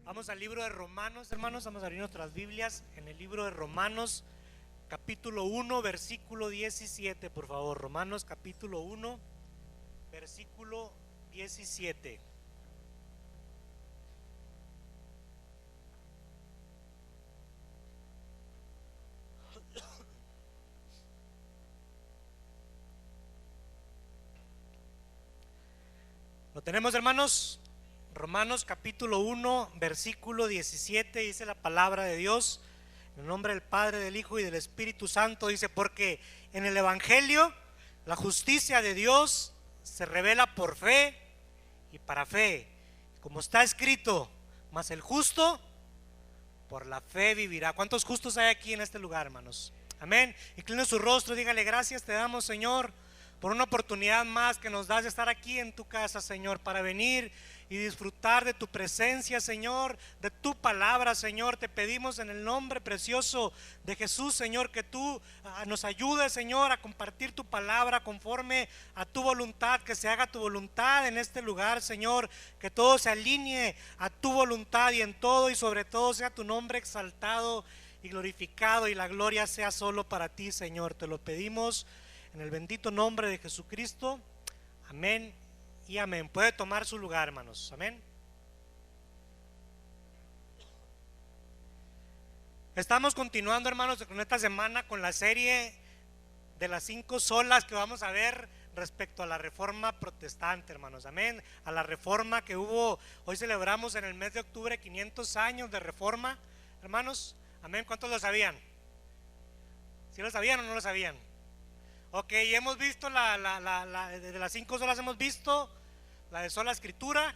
Vamos al libro de Romanos, hermanos, vamos a abrir nuestras Biblias en el libro de Romanos, capítulo 1, versículo 17, por favor. Romanos, capítulo 1, versículo 17. ¿Lo tenemos, hermanos? Romanos capítulo 1, versículo 17, dice la palabra de Dios, en el nombre del Padre, del Hijo y del Espíritu Santo. Dice: porque en el Evangelio la justicia de Dios se revela por fe y para fe, como está escrito: mas el justo por la fe vivirá. ¿Cuántos justos hay aquí en este lugar, hermanos? Amén. Incline su rostro, dígale: gracias te damos, Señor, por una oportunidad más que nos das de estar aquí en tu casa, Señor, para venir y disfrutar de tu presencia, Señor, de tu palabra, Señor. Te pedimos en el nombre precioso de Jesús, Señor, que tú nos ayudes, Señor, a compartir tu palabra conforme a tu voluntad, que se haga tu voluntad en este lugar, Señor, que todo se alinee a tu voluntad y en todo y sobre todo sea tu nombre exaltado y glorificado, y la gloria sea solo para ti, Señor. Te lo pedimos en el bendito nombre de Jesucristo. Amén y amén. Puede tomar su lugar, hermanos. Amén. Estamos continuando, hermanos, con esta semana con la serie de las 5 solas que vamos a ver respecto a la reforma protestante, hermanos. Amén. A la reforma que hubo. Hoy celebramos en el mes de octubre 500 años de reforma, hermanos. Amén. ¿Cuántos lo sabían? ¿Sí lo sabían o no lo sabían? Ok, hemos visto de las 5 solas hemos visto la de sola escritura,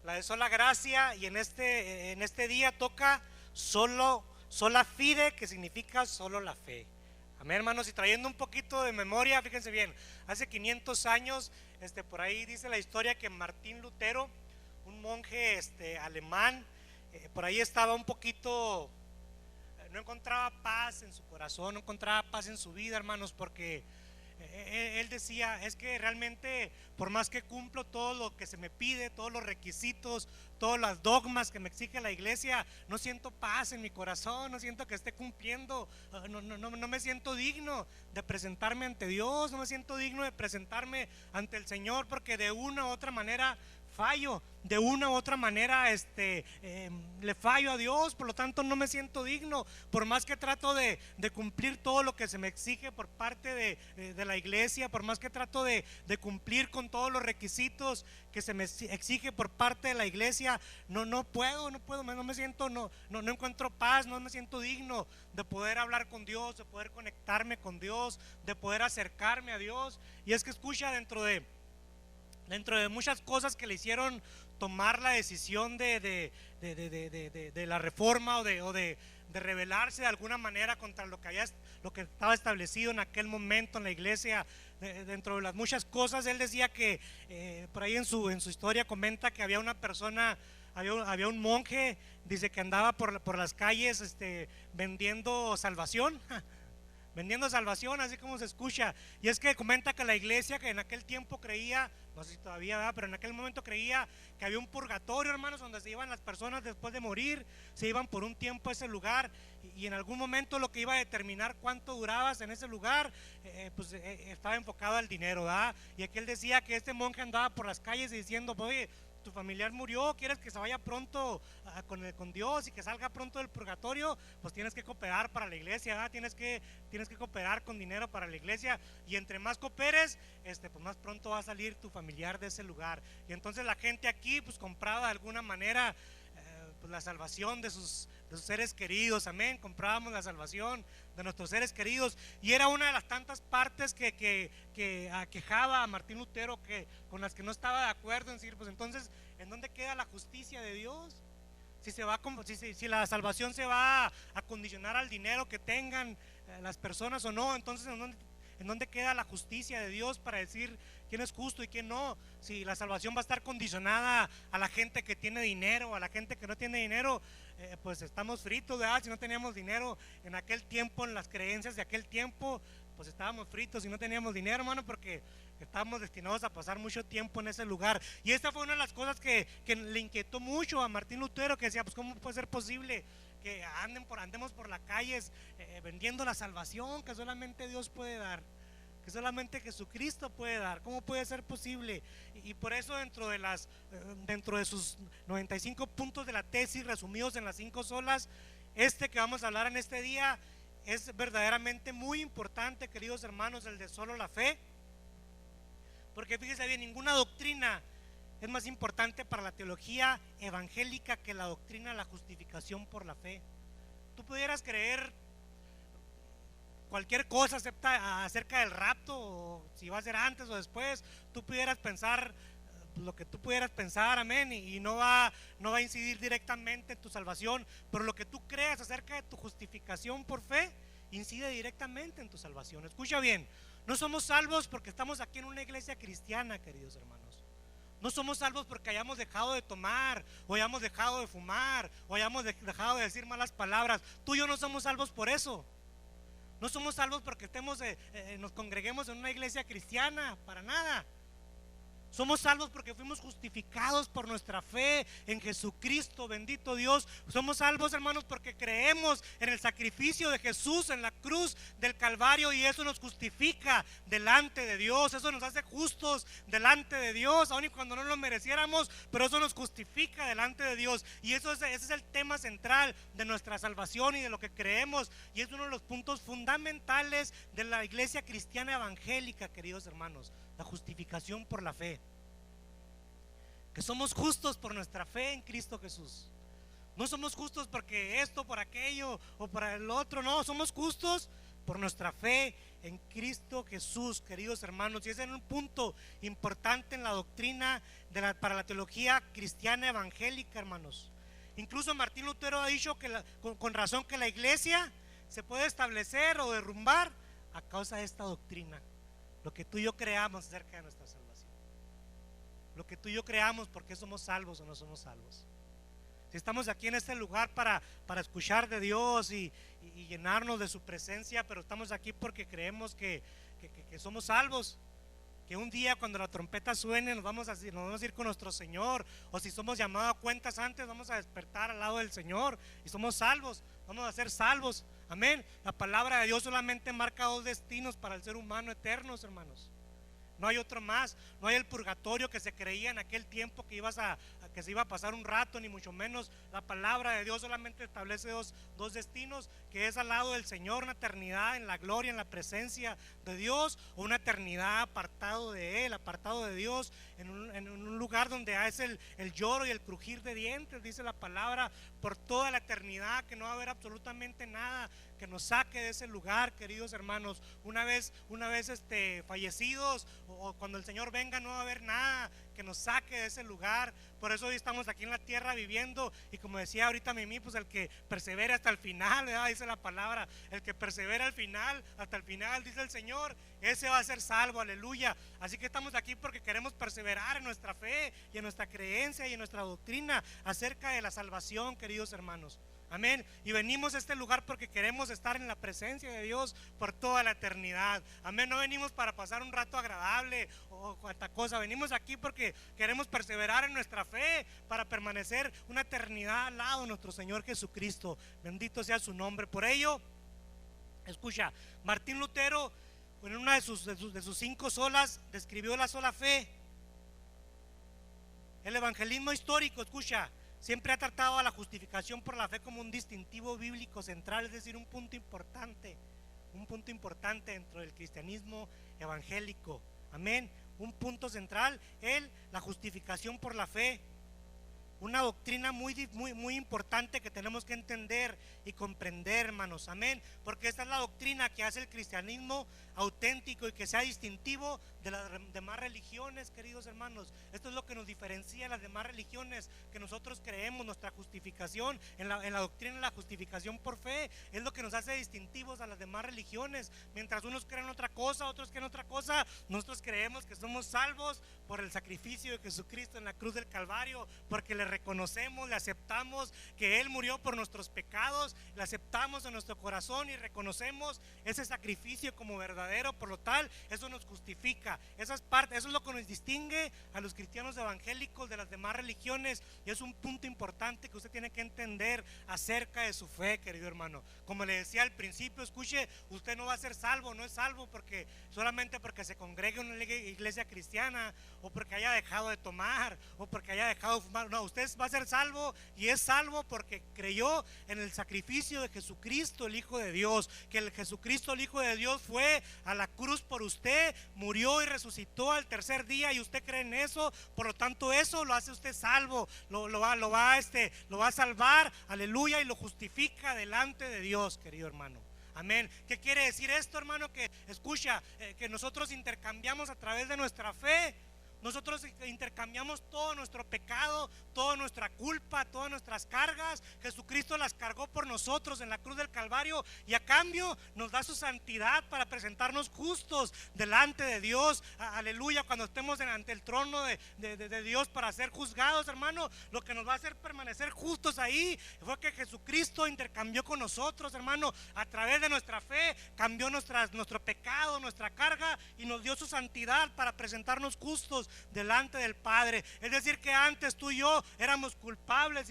la de sola gracia, y en este día toca sola fide, que significa solo la fe. Amén, hermanos. Y trayendo un poquito de memoria, fíjense bien, hace 500 años, por ahí dice la historia que Martín Lutero, un monje alemán, por ahí estaba un poquito, no encontraba paz en su corazón, no encontraba paz en su vida, hermanos, porque él decía: es que realmente, por más que cumplo todo lo que se me pide, todos los requisitos, todos los dogmas que me exige la iglesia, no siento paz en mi corazón, no siento que esté cumpliendo, no me siento digno de presentarme ante Dios, no me siento digno de presentarme ante el Señor, porque de una u otra manera fallo, de una u otra manera le fallo a Dios, por lo tanto no me siento digno, por más que trato de cumplir todo lo que se me exige por parte de la iglesia, por más que trato de cumplir con todos los requisitos que se me exige por parte de la iglesia, no puedo, no me siento, no encuentro paz, no me siento digno de poder hablar con Dios, de poder conectarme con Dios, de poder acercarme a Dios. Y es que escucha, dentro de muchas cosas que le hicieron tomar la decisión de la reforma o de rebelarse de alguna manera contra lo que estaba establecido en aquel momento en la iglesia, dentro de las muchas cosas, él decía que por ahí en su historia comenta que había una persona, había un monje, dice, que andaba por las calles vendiendo salvación. Vendiendo salvación, así como se escucha. Y es que comenta que la iglesia, que en aquel tiempo creía, no sé si todavía da, pero en aquel momento creía que había un purgatorio, hermanos, donde se iban las personas después de morir, se iban por un tiempo a ese lugar, y en algún momento lo que iba a determinar cuánto durabas en ese lugar, estaba enfocado al dinero, ¿verdad? Y aquí él decía que este monje andaba por las calles diciendo: oye, tu familiar murió, quieres que se vaya pronto con Dios y que salga pronto del purgatorio, pues tienes que cooperar para la iglesia, ¿verdad? Tienes que cooperar con dinero para la iglesia, y entre más cooperes, pues más pronto va a salir tu familiar de ese lugar. Y entonces la gente aquí pues compraba de alguna manera pues la salvación de sus seres queridos. Amén. Comprábamos la salvación de nuestros seres queridos, y era una de las tantas partes que aquejaba a Martín Lutero, con las que no estaba de acuerdo, en decir: pues entonces, ¿en dónde queda la justicia de Dios? Si la salvación se va a condicionar al dinero que tengan las personas o no, entonces ¿en dónde queda la justicia de Dios para decir quién es justo y quién no? Si la salvación va a estar condicionada a la gente que tiene dinero, a la gente que no tiene dinero, pues estamos fritos, ¿verdad? Si no teníamos dinero en aquel tiempo, en las creencias de aquel tiempo, pues estábamos fritos y no teníamos dinero, hermano, porque estábamos destinados a pasar mucho tiempo en ese lugar. Y esta fue una de las cosas que le inquietó mucho a Martín Lutero, que decía, pues cómo puede ser posible que andemos por las calles vendiendo la salvación que solamente Dios puede dar, que solamente Jesucristo puede dar. ¿Cómo puede ser posible? Y por eso dentro de sus 95 puntos de la tesis resumidos en las 5 solas, que vamos a hablar en este día es verdaderamente muy importante, queridos hermanos, el de solo la fe. Porque fíjese bien, ninguna doctrina es más importante para la teología evangélica que la doctrina de la justificación por la fe. Tú pudieras creer cualquier cosa acerca del rapto, o si va a ser antes o después, tú pudieras pensar lo que tú pudieras pensar, amén, y no va a incidir directamente en tu salvación, pero lo que tú creas acerca de tu justificación por fe incide directamente en tu salvación. Escucha bien, no somos salvos porque estamos aquí en una iglesia cristiana, queridos hermanos. No somos salvos porque hayamos dejado de tomar, o hayamos dejado de fumar, o hayamos dejado de decir malas palabras. Tú y yo no somos salvos por eso. No somos salvos porque nos congreguemos en una iglesia cristiana, para nada. Somos salvos porque fuimos justificados por nuestra fe en Jesucristo, bendito Dios. Somos salvos, hermanos, porque creemos en el sacrificio de Jesús en la cruz del Calvario, y eso nos justifica delante de Dios. Eso nos hace justos delante de Dios, aun y cuando no lo mereciéramos, pero eso nos justifica delante de Dios. Y ese es el tema central de nuestra salvación y de lo que creemos, y es uno de los puntos fundamentales de la iglesia cristiana evangélica, queridos hermanos. La justificación por la fe, que somos justos por nuestra fe en Cristo Jesús. No somos justos porque esto, por aquello o por el otro, no, somos justos por nuestra fe en Cristo Jesús, queridos hermanos. Y ese es un punto importante en la doctrina para la teología cristiana evangélica, hermanos. Incluso Martín Lutero ha dicho que con razón que la iglesia se puede establecer o derrumbar a causa de esta doctrina. Lo que tú y yo creamos acerca de nuestra salvación, lo que tú y yo creamos porque somos salvos o no somos salvos. Si estamos aquí en este lugar para escuchar de Dios y llenarnos de su presencia, pero estamos aquí porque creemos que somos salvos, que un día cuando la trompeta suene nos vamos a ir con nuestro Señor, o si somos llamados a cuentas antes, vamos a despertar al lado del Señor y somos salvos, vamos a ser salvos. Amén. La palabra de Dios solamente marca 2 destinos para el ser humano eternos, hermanos. No hay otro más. No hay el purgatorio que se creía en aquel tiempo que se iba a pasar un rato, ni mucho menos. La palabra de Dios solamente establece dos destinos, que es al lado del Señor, una eternidad en la gloria, en la presencia de Dios, o una eternidad apartado de Él, apartado de Dios, en un lugar donde es el lloro y el crujir de dientes, dice la palabra, por toda la eternidad, que no va a haber absolutamente nada que nos saque de ese lugar, queridos hermanos. Una vez fallecidos, o cuando el Señor venga, no va a haber nada que nos saque de ese lugar. Por eso hoy estamos aquí en la tierra viviendo, y como decía ahorita Mimi, pues el que persevera hasta el final, ¿verdad? Dice la palabra, el que persevera al final, hasta el final, dice el Señor, ese va a ser salvo, aleluya. Así que estamos aquí porque queremos perseverar en nuestra fe y en nuestra creencia y en nuestra doctrina acerca de la salvación, queridos hermanos. Amén. Y venimos a este lugar porque queremos estar en la presencia de Dios por toda la eternidad. Amén. No venimos para pasar un rato agradable o cuanta cosa. Venimos aquí porque queremos perseverar en nuestra fe para permanecer una eternidad al lado de nuestro Señor Jesucristo. Bendito sea su nombre. Por ello, escucha, Martín Lutero, en una de sus 5 solas, describió la sola fe. El evangelismo histórico, escucha, siempre ha tratado a la justificación por la fe como un distintivo bíblico central, es decir, un punto importante dentro del cristianismo evangélico. Amén. Un punto central, la justificación por la fe. Una doctrina muy importante que tenemos que entender y comprender, hermanos. Amén. Porque esta es la doctrina que hace el cristianismo auténtico y que sea distintivo de las demás religiones, queridos hermanos. Esto es lo que nos diferencia de las demás religiones, que nosotros creemos nuestra justificación en la doctrina de la justificación por fe. Es lo que nos hace distintivos a las demás religiones. Mientras unos creen otra cosa, otros creen otra cosa, nosotros creemos que somos salvos por el sacrificio de Jesucristo en la cruz del Calvario, porque le reconocemos, le aceptamos que Él murió por nuestros pecados, le aceptamos en nuestro corazón y reconocemos ese sacrificio como verdadero, por lo tal, eso nos justifica. Eso es lo que nos distingue a los cristianos evangélicos de las demás religiones, y es un punto importante que usted tiene que entender acerca de su fe, querido hermano. Como le decía al principio, escuche, usted no va a ser salvo, no es salvo porque solamente porque se congregue en una iglesia cristiana, o porque haya dejado de tomar, o porque haya dejado de fumar. No, usted va a ser salvo, y es salvo porque creyó en el sacrificio de Jesucristo, el Hijo de Dios, que el Jesucristo, el Hijo de Dios, fue a la cruz por usted, murió y resucitó al tercer día, y usted cree en eso. Por lo tanto, eso lo hace usted salvo, lo va a salvar, aleluya, y lo justifica delante de Dios, querido hermano. Amén. ¿Qué quiere decir esto, hermano? Que escucha, que nosotros intercambiamos a través de nuestra fe. Nosotros intercambiamos todo nuestro pecado, toda nuestra culpa, todas nuestras cargas. Jesucristo las cargó por nosotros en la cruz del Calvario, y a cambio nos da su santidad para presentarnos justos delante de Dios. Aleluya, cuando estemos ante el trono de Dios para ser juzgados, hermano, lo que nos va a hacer permanecer justos ahí fue que Jesucristo intercambió con nosotros, hermano, a través de nuestra fe, cambió nuestro pecado, nuestra carga, y nos dio su santidad para presentarnos justos delante del Padre. Es decir, que antes tú y yo éramos culpables,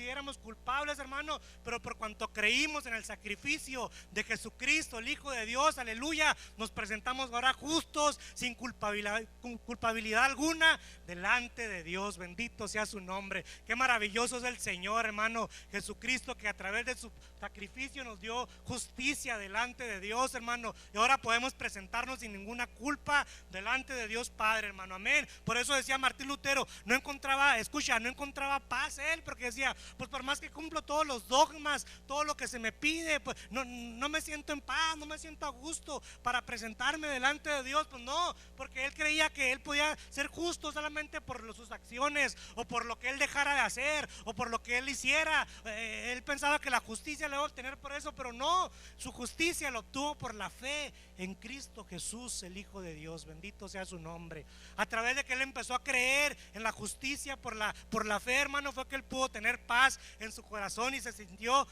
hermano, pero por cuanto creímos en el sacrificio de Jesucristo, el Hijo de Dios, aleluya, nos presentamos ahora justos, sin culpabilidad alguna delante de Dios. Bendito sea su nombre. Qué maravilloso es el Señor, hermano Jesucristo, que a través de su sacrificio nos dio justicia delante de Dios, hermano, y ahora podemos presentarnos sin ninguna culpa delante de Dios Padre, hermano. Amén. Por eso decía Martín Lutero, no encontraba paz él, porque decía, pues por más que cumplo todos los dogmas, todo lo que se me pide, pues no me siento en paz, no me siento a gusto para presentarme delante de Dios. Pues no, porque él creía que él podía ser justo solamente por sus acciones, o por lo que él dejara de hacer, o por lo que él hiciera. Él pensaba que la justicia le iba a obtener por eso, pero no, su justicia la obtuvo por la fe en Cristo Jesús, el Hijo de Dios. Bendito sea su nombre. A través de que él empezó a creer en la justicia por la fe, hermano, fue que él pudo tener paz en su corazón y se sintió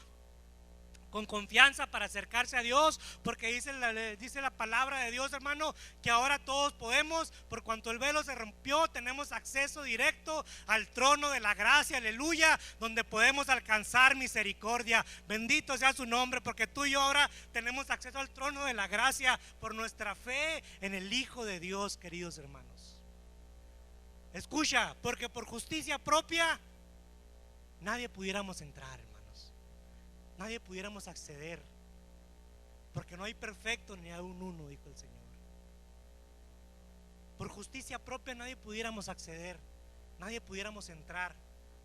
con confianza para acercarse a Dios, porque dice la palabra de Dios, hermano, que ahora todos podemos, por cuanto el velo se rompió, tenemos acceso directo al trono de la gracia, aleluya, donde podemos alcanzar misericordia. Bendito sea su nombre, porque tú y yo ahora tenemos acceso al trono de la gracia por nuestra fe en el Hijo de Dios, queridos hermanos. Escucha, porque por justicia propia nadie pudiéramos entrar, hermanos. Nadie pudiéramos acceder, porque no hay perfecto ni aún uno, dijo el Señor. Por justicia propia nadie pudiéramos acceder, nadie pudiéramos entrar,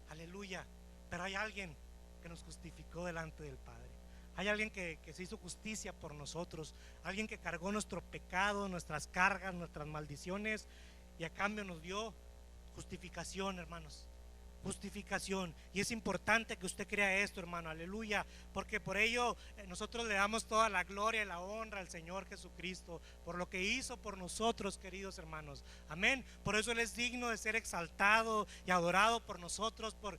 aleluya. Pero hay alguien que nos justificó delante del Padre. Hay alguien que se hizo justicia por nosotros, alguien que cargó nuestro pecado, nuestras cargas, nuestras maldiciones, y a cambio nos dio justificación, hermanos. Justificación. Y es importante que usted crea esto, hermano, aleluya, porque por ello nosotros le damos toda la gloria y la honra al Señor Jesucristo por lo que hizo por nosotros, queridos hermanos. Amén. Por eso Él es digno de ser exaltado y adorado por nosotros, por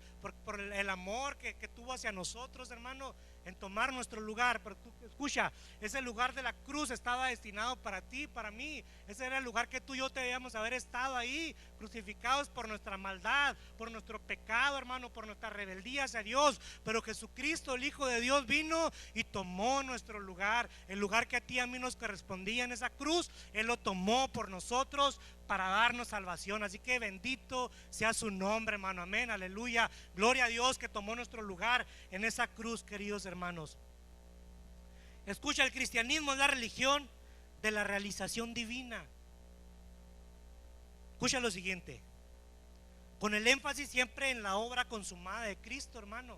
el amor que tuvo hacia nosotros, hermano, en tomar nuestro lugar. Pero tú, escucha, ese lugar de la cruz estaba destinado para ti, para mí. Ese era el lugar que tú y yo debíamos haber estado ahí, crucificados por nuestra maldad, por nuestro pecado, hermano, por nuestra rebeldía hacia Dios. Pero Jesucristo, el Hijo de Dios, vino y tomó nuestro lugar, el lugar que a ti y a mí nos correspondía en esa cruz. Él lo tomó por nosotros para darnos salvación. Así que bendito sea su nombre, hermano. Amén, aleluya. Gloria a Dios que tomó nuestro lugar en esa cruz, queridos hermanos. Escucha, el cristianismo es la religión de la realización divina. Escucha lo siguiente, con el énfasis siempre en la obra consumada de Cristo, hermano.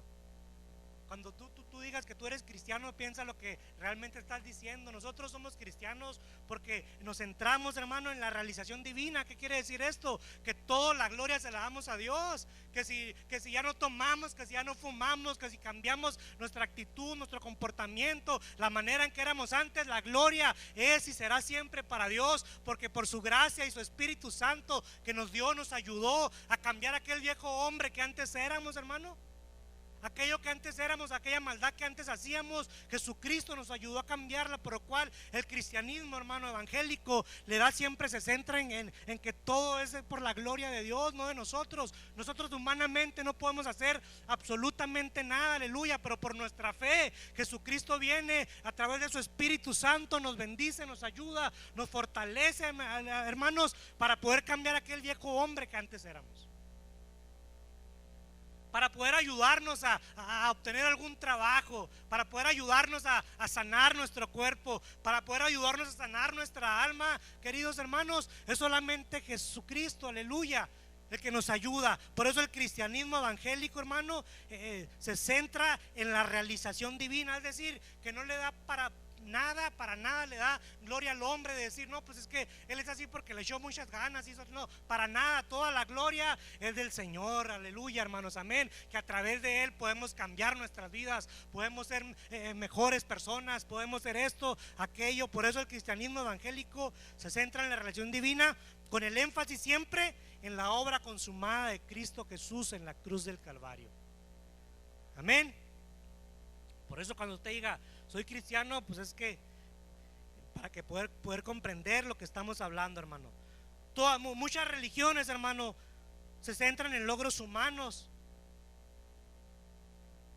Cuando tú digas que tú eres cristiano, piensa lo que realmente estás diciendo. Nosotros somos cristianos porque nos centramos, hermano, en la realización divina. ¿Qué quiere decir esto? Que toda la gloria se la damos a Dios. Que si ya no tomamos, que si ya no fumamos, que si cambiamos nuestra actitud, nuestro comportamiento, la manera en que éramos antes, la gloria es y será siempre para Dios, porque por su gracia y su Espíritu Santo que nos dio, nos ayudó a cambiar aquel viejo hombre que antes éramos, hermano. Aquello que antes éramos, aquella maldad que antes hacíamos, Jesucristo nos ayudó a cambiarla, por lo cual el cristianismo, hermano, evangélico, le da siempre, se centra en que todo es por la gloria de Dios, no de nosotros. Nosotros humanamente no podemos hacer absolutamente nada, aleluya, pero por nuestra fe, Jesucristo viene a través de su Espíritu Santo, nos bendice, nos ayuda, nos fortalece, hermanos, para poder cambiar aquel viejo hombre que antes éramos, para poder ayudarnos a obtener algún trabajo, para poder ayudarnos a sanar nuestro cuerpo, para poder ayudarnos a sanar nuestra alma, queridos hermanos. Es solamente Jesucristo, aleluya, el que nos ayuda. Por eso el cristianismo evangélico, hermano, se centra en la realización divina, es decir, que no le da para nada le da gloria al hombre de decir, no, pues es que él es así porque le echó muchas ganas. No, para nada, toda la gloria es del Señor, aleluya, hermanos, amén. Que a través de él podemos cambiar nuestras vidas, podemos ser mejores personas, podemos ser esto, aquello. Por eso el cristianismo evangélico se centra en la relación divina, con el énfasis siempre en la obra consumada de Cristo Jesús en la cruz del Calvario, amén. Por eso cuando usted diga soy cristiano, pues es que para que poder comprender lo que estamos hablando, hermano. Muchas religiones, hermano, se centran en logros humanos.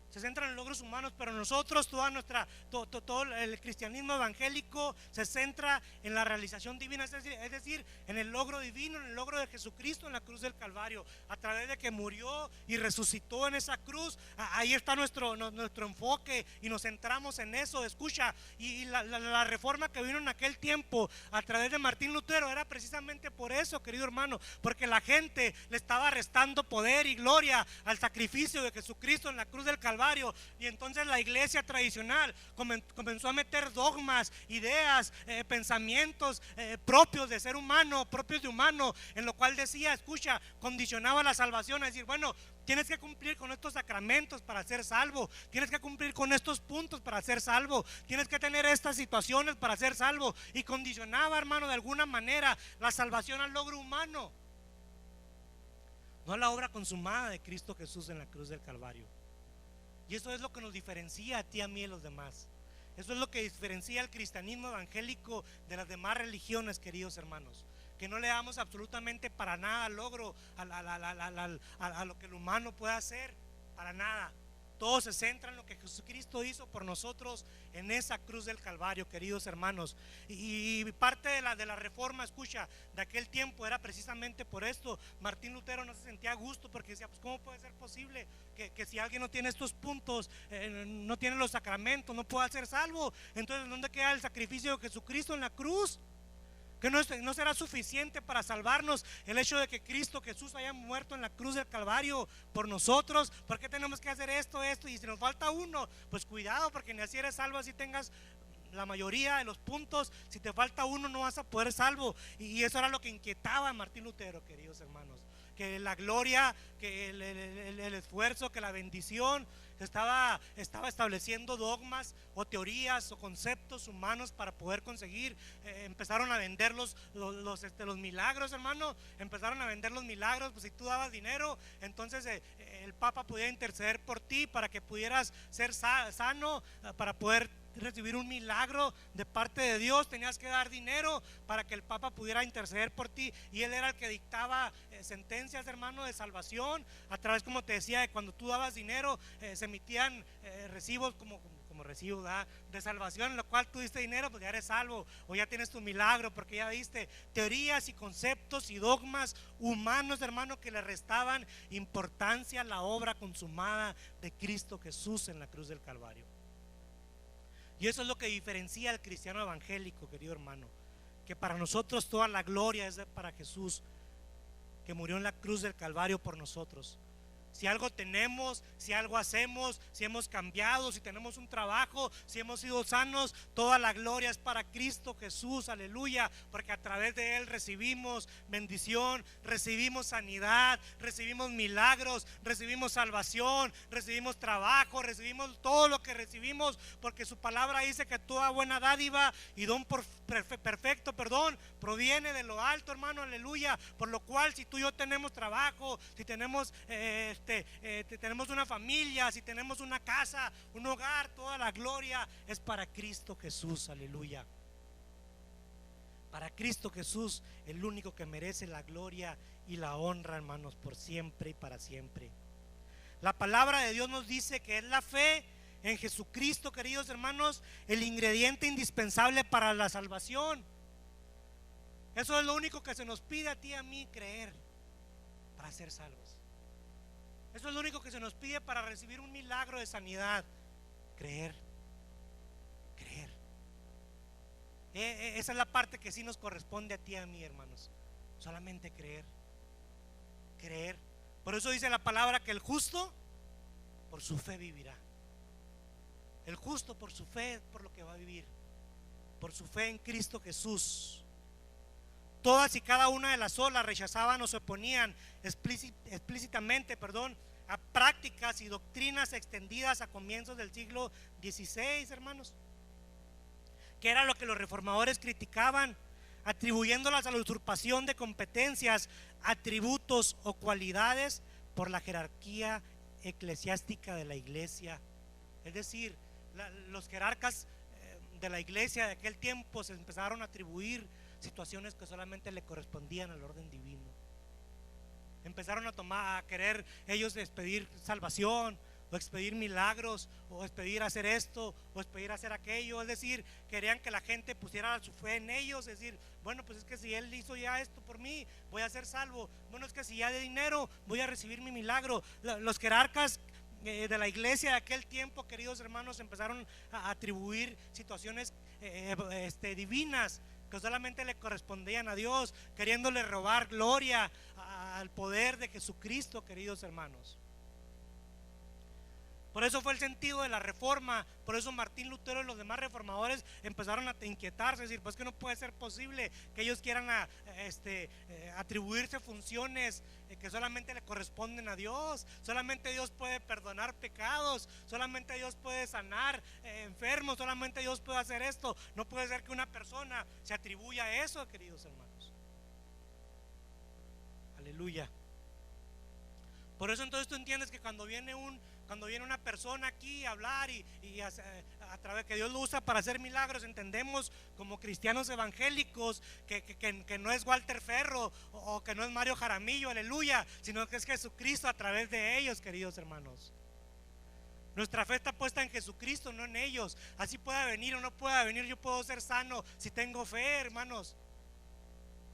Se centran en logros humanos, pero nosotros, todo el cristianismo evangélico se centra en la realización divina, es decir, en el logro divino, en el logro de Jesucristo en la cruz del Calvario, a través de que murió y resucitó en esa cruz. Ahí está nuestro enfoque y nos centramos en eso. Escucha, y la reforma que vino en aquel tiempo a través de Martín Lutero era precisamente por eso, querido hermano, porque la gente le estaba restando poder y gloria al sacrificio de Jesucristo en la cruz del Calvario. Y entonces la iglesia tradicional comenzó a meter dogmas, ideas, pensamientos propios de ser humano, propios de humano, en lo cual decía, escucha, condicionaba la salvación a decir, bueno, tienes que cumplir con estos sacramentos para ser salvo, tienes que cumplir con estos puntos para ser salvo, tienes que tener estas situaciones para ser salvo, y condicionaba, hermano, de alguna manera la salvación al logro humano, no a la obra consumada de Cristo Jesús en la cruz del Calvario. Y eso es lo que nos diferencia a ti, a mí y a los demás. Eso es lo que diferencia al cristianismo evangélico de las demás religiones, queridos hermanos. Que no le damos absolutamente para nada logro a lo que el humano puede hacer, para nada. Todo se centra en lo que Jesucristo hizo por nosotros en esa cruz del Calvario, queridos hermanos. Y parte de la reforma, escucha, de aquel tiempo era precisamente por esto. Martín Lutero no se sentía a gusto porque decía, pues ¿cómo puede ser posible que si alguien no tiene estos puntos, no tiene los sacramentos, no pueda ser salvo? Entonces, ¿dónde queda el sacrificio de Jesucristo en la cruz? Que no será suficiente para salvarnos el hecho de que Cristo Jesús haya muerto en la cruz del Calvario por nosotros. ¿Por qué tenemos que hacer esto? Y si nos falta uno, pues cuidado, porque ni así eres salvo, así tengas la mayoría de los puntos. Si te falta uno, no vas a poder salvo. Y eso era lo que inquietaba a Martín Lutero, queridos hermanos. Que la gloria, que el esfuerzo, que la bendición estaba estableciendo dogmas o teorías o conceptos humanos para poder conseguir. Empezaron a vender los milagros, hermano. Empezaron a vender los milagros. Pues si tú dabas dinero, entonces el Papa podía interceder por ti para que pudieras ser sano, para poder recibir un milagro de parte de Dios. Tenías que dar dinero para que el Papa pudiera interceder por ti, y él era el que dictaba sentencias, hermano, de salvación a través, como te decía, de cuando tú dabas dinero, se emitían recibos como recibos de salvación, en lo cual tú diste dinero, pues ya eres salvo o ya tienes tu milagro, porque ya diste. Teorías y conceptos y dogmas humanos, hermano, que le restaban importancia a la obra consumada de Cristo Jesús en la cruz del Calvario. Y eso es lo que diferencia al cristiano evangélico, querido hermano, que para nosotros toda la gloria es para Jesús, que murió en la cruz del Calvario por nosotros. Si algo tenemos, si algo hacemos, si hemos cambiado, si tenemos un trabajo, si hemos sido sanos, toda la gloria es para Cristo Jesús, aleluya, porque a través de Él recibimos bendición, recibimos sanidad, recibimos milagros, recibimos salvación, recibimos trabajo, recibimos todo lo que recibimos, porque su palabra dice que toda buena dádiva y don perfecto, proviene de lo alto, hermano, aleluya. Por lo cual, si tú y yo tenemos trabajo, si tenemos tenemos una familia, si tenemos una casa, un hogar, toda la gloria es para Cristo Jesús, aleluya. Para Cristo Jesús, el único que merece la gloria y la honra, hermanos, por siempre y para siempre. La palabra de Dios nos dice que es la fe en Jesucristo, queridos hermanos, el ingrediente indispensable para la salvación. Eso es lo único que se nos pide a ti y a mí, creer para ser salvos. Eso es lo único que se nos pide para recibir un milagro de sanidad. Creer. Esa es la parte que sí nos corresponde a ti y a mí, hermanos. Solamente creer. Por eso dice la palabra que el justo por su fe vivirá. El justo por su fe, por lo que va a vivir, por su fe en Cristo Jesús. Todas y cada una de las olas rechazaban o se oponían explícitamente a prácticas y doctrinas extendidas a comienzos del siglo XVI, hermanos, que era lo que los reformadores criticaban, atribuyéndolas a la usurpación de competencias, atributos o cualidades por la jerarquía eclesiástica de la iglesia. Es decir, los jerarcas de la iglesia de aquel tiempo se empezaron a atribuir situaciones que solamente le correspondían al orden divino. Empezaron a querer ellos expedir salvación, o expedir milagros, o expedir hacer esto, o expedir hacer aquello. Es decir, querían que la gente pusiera su fe en ellos. Es decir, bueno, pues es que si Él hizo ya esto por mí, voy a ser salvo. Bueno, es que si ya de dinero voy a recibir mi milagro. Los jerarcas de la iglesia de aquel tiempo, queridos hermanos, empezaron a atribuir situaciones divinas que solamente le correspondían a Dios, queriéndole robar gloria al poder de Jesucristo, queridos hermanos. Por eso fue el sentido de la reforma. Por eso Martín Lutero y los demás reformadores empezaron a inquietarse, decir, pues que no puede ser posible que ellos quieran atribuirse funciones que solamente le corresponden a Dios. Solamente Dios puede perdonar pecados, solamente Dios puede sanar enfermos, solamente Dios puede hacer esto. No puede ser que una persona se atribuya a eso, queridos hermanos. Aleluya. Por eso entonces tú entiendes que cuando viene una persona aquí a hablar y a través que Dios lo usa para hacer milagros, entendemos como cristianos evangélicos que no es Walter Ferro o que no es Mario Jaramillo, aleluya, sino que es Jesucristo a través de ellos, queridos hermanos. Nuestra fe está puesta en Jesucristo, no en ellos. Así pueda venir o no pueda venir, yo puedo ser sano si tengo fe, hermanos.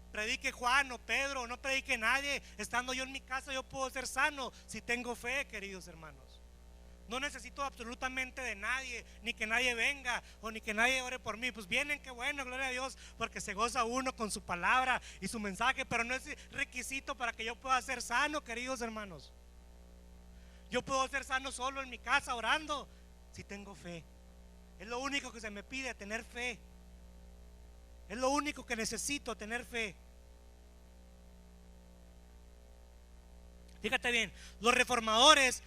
Predique Juan o Pedro o no predique nadie, estando yo en mi casa yo puedo ser sano si tengo fe, queridos hermanos. No necesito absolutamente de nadie, ni que nadie venga o ni que nadie ore por mí. Pues vienen, qué bueno, gloria a Dios, porque se goza uno con su palabra y su mensaje, pero no es requisito para que yo pueda ser sano, queridos hermanos. Yo puedo ser sano solo en mi casa orando si tengo fe. Es lo único que se me pide, tener fe. Es lo único que necesito, tener fe. Fíjate bien, los reformadores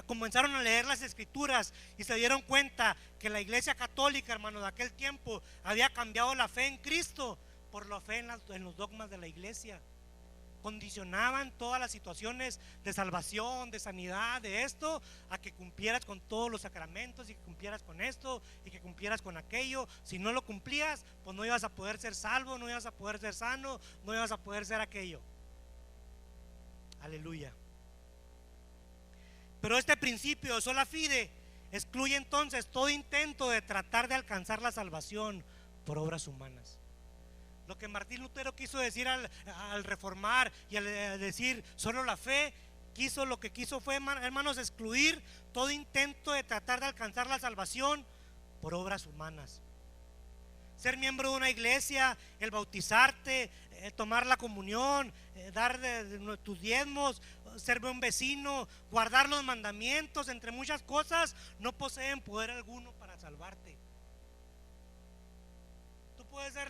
comenzaron a leer las escrituras y se dieron cuenta que la iglesia católica, hermano, de aquel tiempo había cambiado la fe en Cristo por la fe en los dogmas de la iglesia. Condicionaban todas las situaciones de salvación, de sanidad, de esto, a que cumplieras con todos los sacramentos y que cumplieras con esto y que cumplieras con aquello. Si no lo cumplías, pues no ibas a poder ser salvo, no ibas a poder ser sano, no ibas a poder ser aquello. Aleluya. Pero este principio de sola fide excluye entonces todo intento de tratar de alcanzar la salvación por obras humanas. Lo que Martín Lutero quiso decir al reformar y al decir solo la fe, lo que quiso fue, hermanos, excluir todo intento de tratar de alcanzar la salvación por obras humanas. ser miembro de una iglesia, el bautizarte, tomar la comunión, dar de tus diezmos, ser buen vecino, guardar los mandamientos, entre muchas cosas, no poseen poder alguno para salvarte. Tú puedes ser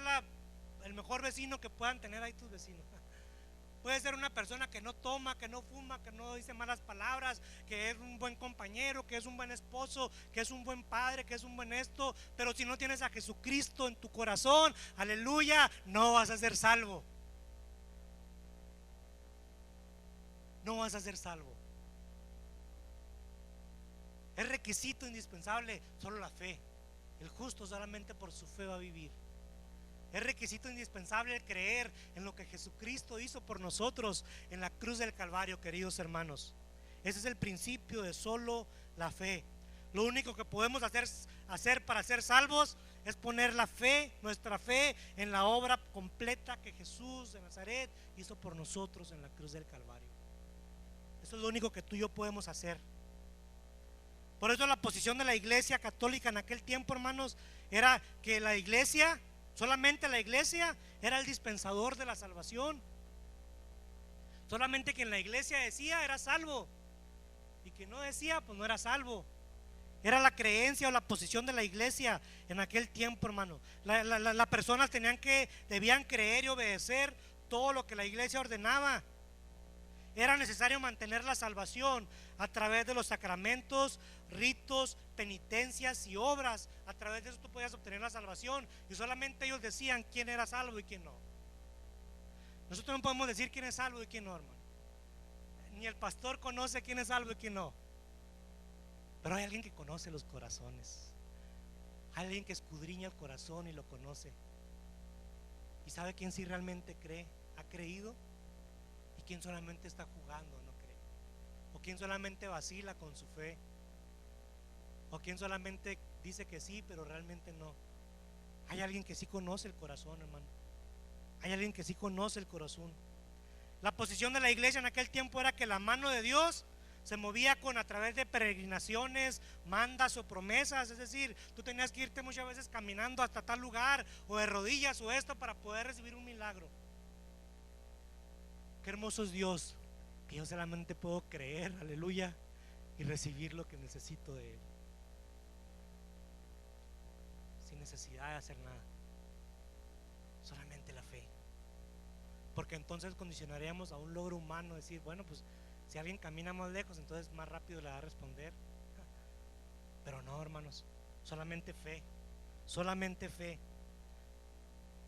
el mejor vecino que puedan tener ahí tus vecinos. Puede ser una persona que no toma, que no fuma, que no dice malas palabras, que es un buen compañero, que es un buen esposo, que es un buen padre, que es un buen esto. Pero si no tienes a Jesucristo en tu corazón, aleluya, no vas a ser salvo. No vas a ser salvo. Es requisito indispensable solo la fe. El justo solamente por su fe va a vivir. Es requisito indispensable creer en lo que Jesucristo hizo por nosotros en la cruz del Calvario, queridos hermanos. Ese es el principio de solo la fe. Lo único que podemos hacer para ser salvos es poner la fe, nuestra fe, en la obra completa que Jesús de Nazaret hizo por nosotros en la cruz del Calvario. Eso es lo único que tú y yo podemos hacer. Por eso la posición de la iglesia católica en aquel tiempo, hermanos, era que la iglesia, solamente la iglesia, era el dispensador de la salvación. Solamente quien la iglesia decía era salvo, y quien no decía, pues no era salvo. Era la creencia o la posición de la iglesia en aquel tiempo, hermano. Las personas debían creer y obedecer todo lo que la iglesia ordenaba. Era necesario mantener la salvación a través de los sacramentos, ritos, penitencias y obras. A través de eso tú podías obtener la salvación, y solamente ellos decían quién era salvo y quién no. Nosotros no podemos decir quién es salvo y quién no, hermano. Ni el pastor conoce quién es salvo y quién no. Pero hay alguien que conoce los corazones. Hay alguien que escudriña el corazón y lo conoce, y sabe quién sí realmente cree, ha creído, y quién solamente está jugando, no cree, o quién solamente vacila con su fe, o quién solamente dice que sí pero realmente no. Hay alguien que sí conoce el corazón, hermano. Hay alguien que sí conoce el corazón. La posición de la iglesia en aquel tiempo era que la mano de Dios se movía a través de peregrinaciones, mandas o promesas. Es decir, tú tenías que irte muchas veces caminando hasta tal lugar, o de rodillas o esto, para poder recibir un milagro. Qué hermoso es Dios, que yo solamente puedo creer, aleluya, y recibir lo que necesito de Él, sin necesidad de hacer nada, solamente la fe. Porque entonces condicionaríamos a un logro humano, decir, bueno, pues si alguien camina más lejos, entonces más rápido le va a responder. Pero no, hermanos, solamente fe, solamente fe.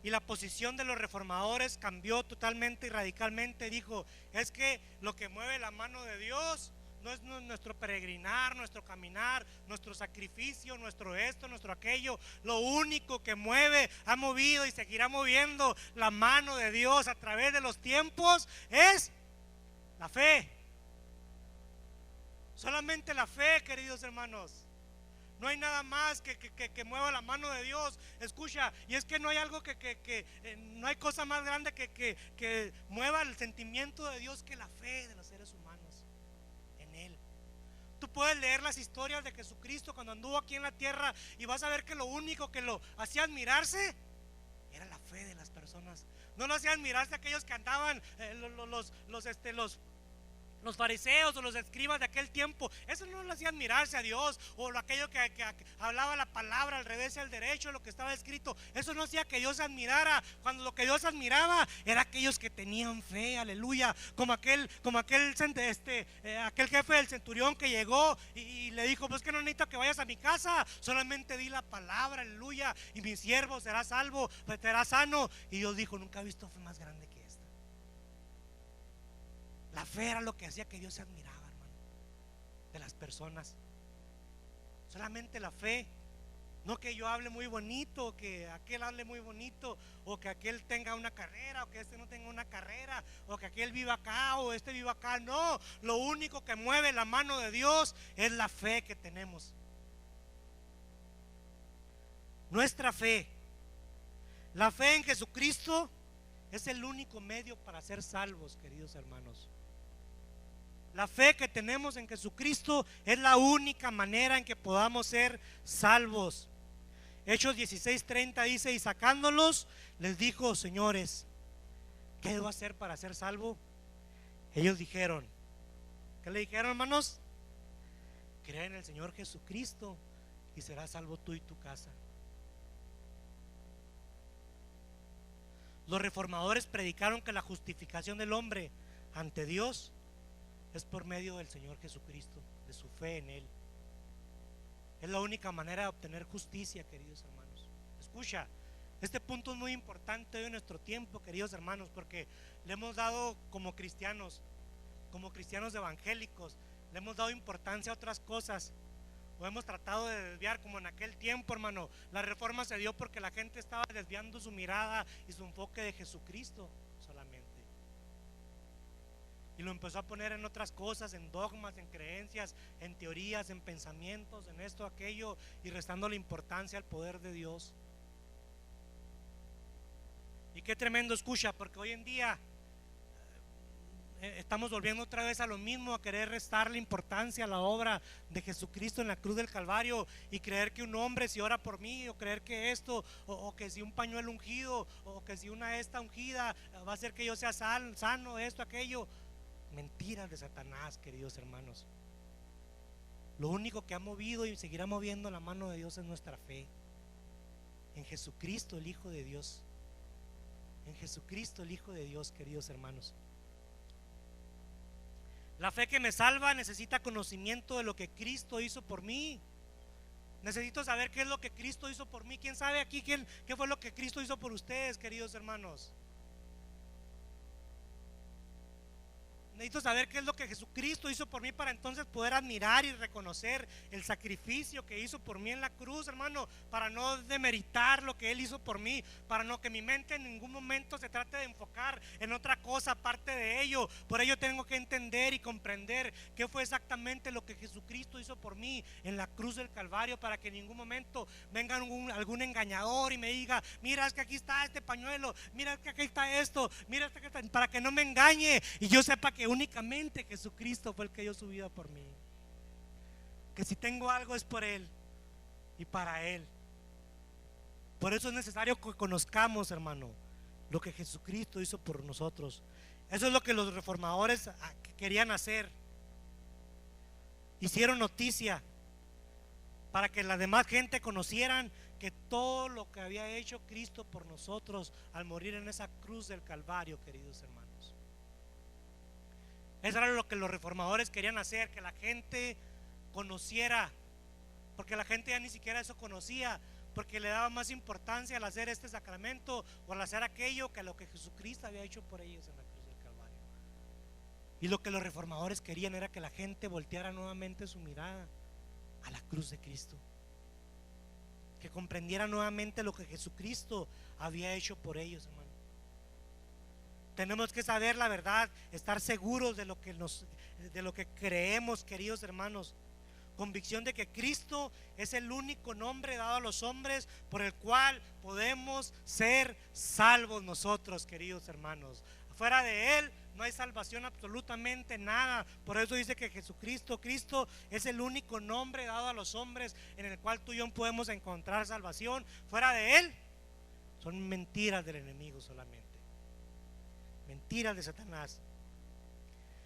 Y la posición de los reformadores cambió totalmente y radicalmente. Dijo, es que lo que mueve la mano de Dios no es nuestro peregrinar, nuestro caminar, nuestro sacrificio, nuestro esto, nuestro aquello. Lo único que mueve, ha movido y seguirá moviendo la mano de Dios a través de los tiempos es la fe. Solamente la fe, queridos hermanos. No hay nada más que mueva la mano de Dios. Escucha, y es que no hay algo no hay cosa más grande que mueva el sentimiento de Dios que la fe de los seres humanos en Él. Tú puedes leer las historias de Jesucristo cuando anduvo aquí en la tierra, y vas a ver que lo único que lo hacía admirarse era la fe de las personas. No lo hacía admirarse aquellos que andaban, los fariseos o los escribas de aquel tiempo. Eso no lo hacía admirarse a Dios, o aquello que hablaba la palabra al revés y al derecho, lo que estaba escrito. Eso no hacía que Dios se admirara. Cuando lo que Dios admiraba era aquellos que tenían fe, aleluya. Como aquel jefe del centurión que llegó y le dijo, pues que no necesito que vayas a mi casa, solamente di la palabra, aleluya, y mi siervo será salvo, será sano. Y Dios dijo, nunca he visto fe más grande que esta. La fe era lo que hacía que Dios se admiraba, hermano, de las personas. Solamente la fe. No que yo hable muy bonito, o que aquel hable muy bonito, o que aquel tenga una carrera, o que este no tenga una carrera, o que aquel viva acá, o este viva acá. No, lo único que mueve la mano de Dios es la fe que tenemos. Nuestra fe. La fe en Jesucristo es el único medio para ser salvos, queridos hermanos. La fe que tenemos en Jesucristo es la única manera en que podamos ser salvos. Hechos 16:30 dice: y sacándolos, les dijo: señores, ¿qué debo hacer para ser salvo? Ellos dijeron, ¿qué le dijeron, hermanos? Cree en el Señor Jesucristo y serás salvo tú y tu casa. Los reformadores predicaron que la justificación del hombre ante Dios es por medio del Señor Jesucristo, de su fe en Él. Es la única manera de obtener justicia, queridos hermanos. Escucha, este punto es muy importante hoy en nuestro tiempo, queridos hermanos, porque le hemos dado como cristianos evangélicos, le hemos dado importancia a otras cosas, o hemos tratado de desviar, como en aquel tiempo, hermano. La reforma se dio porque la gente estaba desviando su mirada y su enfoque de Jesucristo solamente, y lo empezó a poner en otras cosas, en dogmas, en creencias, en teorías, en pensamientos, en esto, aquello, y restando la importancia al poder de Dios. Y qué tremendo, escucha, porque hoy en día estamos volviendo otra vez a lo mismo, a querer restarle importancia a la obra de Jesucristo en la cruz del Calvario, y creer que un hombre si ora por mí, o creer que esto, o que si un pañuelo ungido, o que si una esta ungida va a hacer que yo sea sano, esto, aquello. Mentiras de Satanás, queridos hermanos. Lo único que ha movido y seguirá moviendo la mano de Dios es nuestra fe en Jesucristo, el Hijo de Dios. En Jesucristo, el Hijo de Dios, queridos hermanos. La fe que me salva necesita conocimiento de lo que Cristo hizo por mí. Necesito saber qué es lo que Cristo hizo por mí. ¿Quién sabe aquí qué fue lo que Cristo hizo por ustedes, queridos hermanos? Necesito saber qué es lo que Jesucristo hizo por mí, para entonces poder admirar y reconocer el sacrificio que hizo por mí en la cruz, hermano, para no demeritar lo que Él hizo por mí, para no que mi mente en ningún momento se trate de enfocar en otra cosa aparte de ello. Por ello tengo que entender y comprender qué fue exactamente lo que Jesucristo hizo por mí en la cruz del Calvario, para que en ningún momento venga algún engañador y me diga: mira, es que aquí está este pañuelo, mira, es que aquí está esto, mira, para que no me engañe y yo sepa que únicamente Jesucristo fue el que dio su vida por mí, que si tengo algo es por Él y para Él. Por eso es necesario que conozcamos, hermano, lo que Jesucristo hizo por nosotros. Eso es lo que los reformadores querían hacer. Hicieron noticia para que la demás gente conocieran que todo lo que había hecho Cristo por nosotros al morir en esa cruz del Calvario, queridos hermanos. Eso era lo que los reformadores querían hacer, que la gente conociera, porque la gente ya ni siquiera eso conocía, porque le daba más importancia al hacer este sacramento o al hacer aquello que a lo que Jesucristo había hecho por ellos en la cruz del Calvario. Y lo que los reformadores querían era que la gente volteara nuevamente su mirada a la cruz de Cristo, que comprendiera nuevamente lo que Jesucristo había hecho por ellos, hermano. Tenemos que saber la verdad, estar seguros de lo que creemos, queridos hermanos. Convicción de que Cristo es el único nombre dado a los hombres por el cual podemos ser salvos nosotros, queridos hermanos. Fuera de Él no hay salvación absolutamente nada. Por eso dice que Cristo es el único nombre dado a los hombres en el cual tú y yo podemos encontrar salvación. Fuera de Él son mentiras del enemigo solamente. Mentiras de Satanás.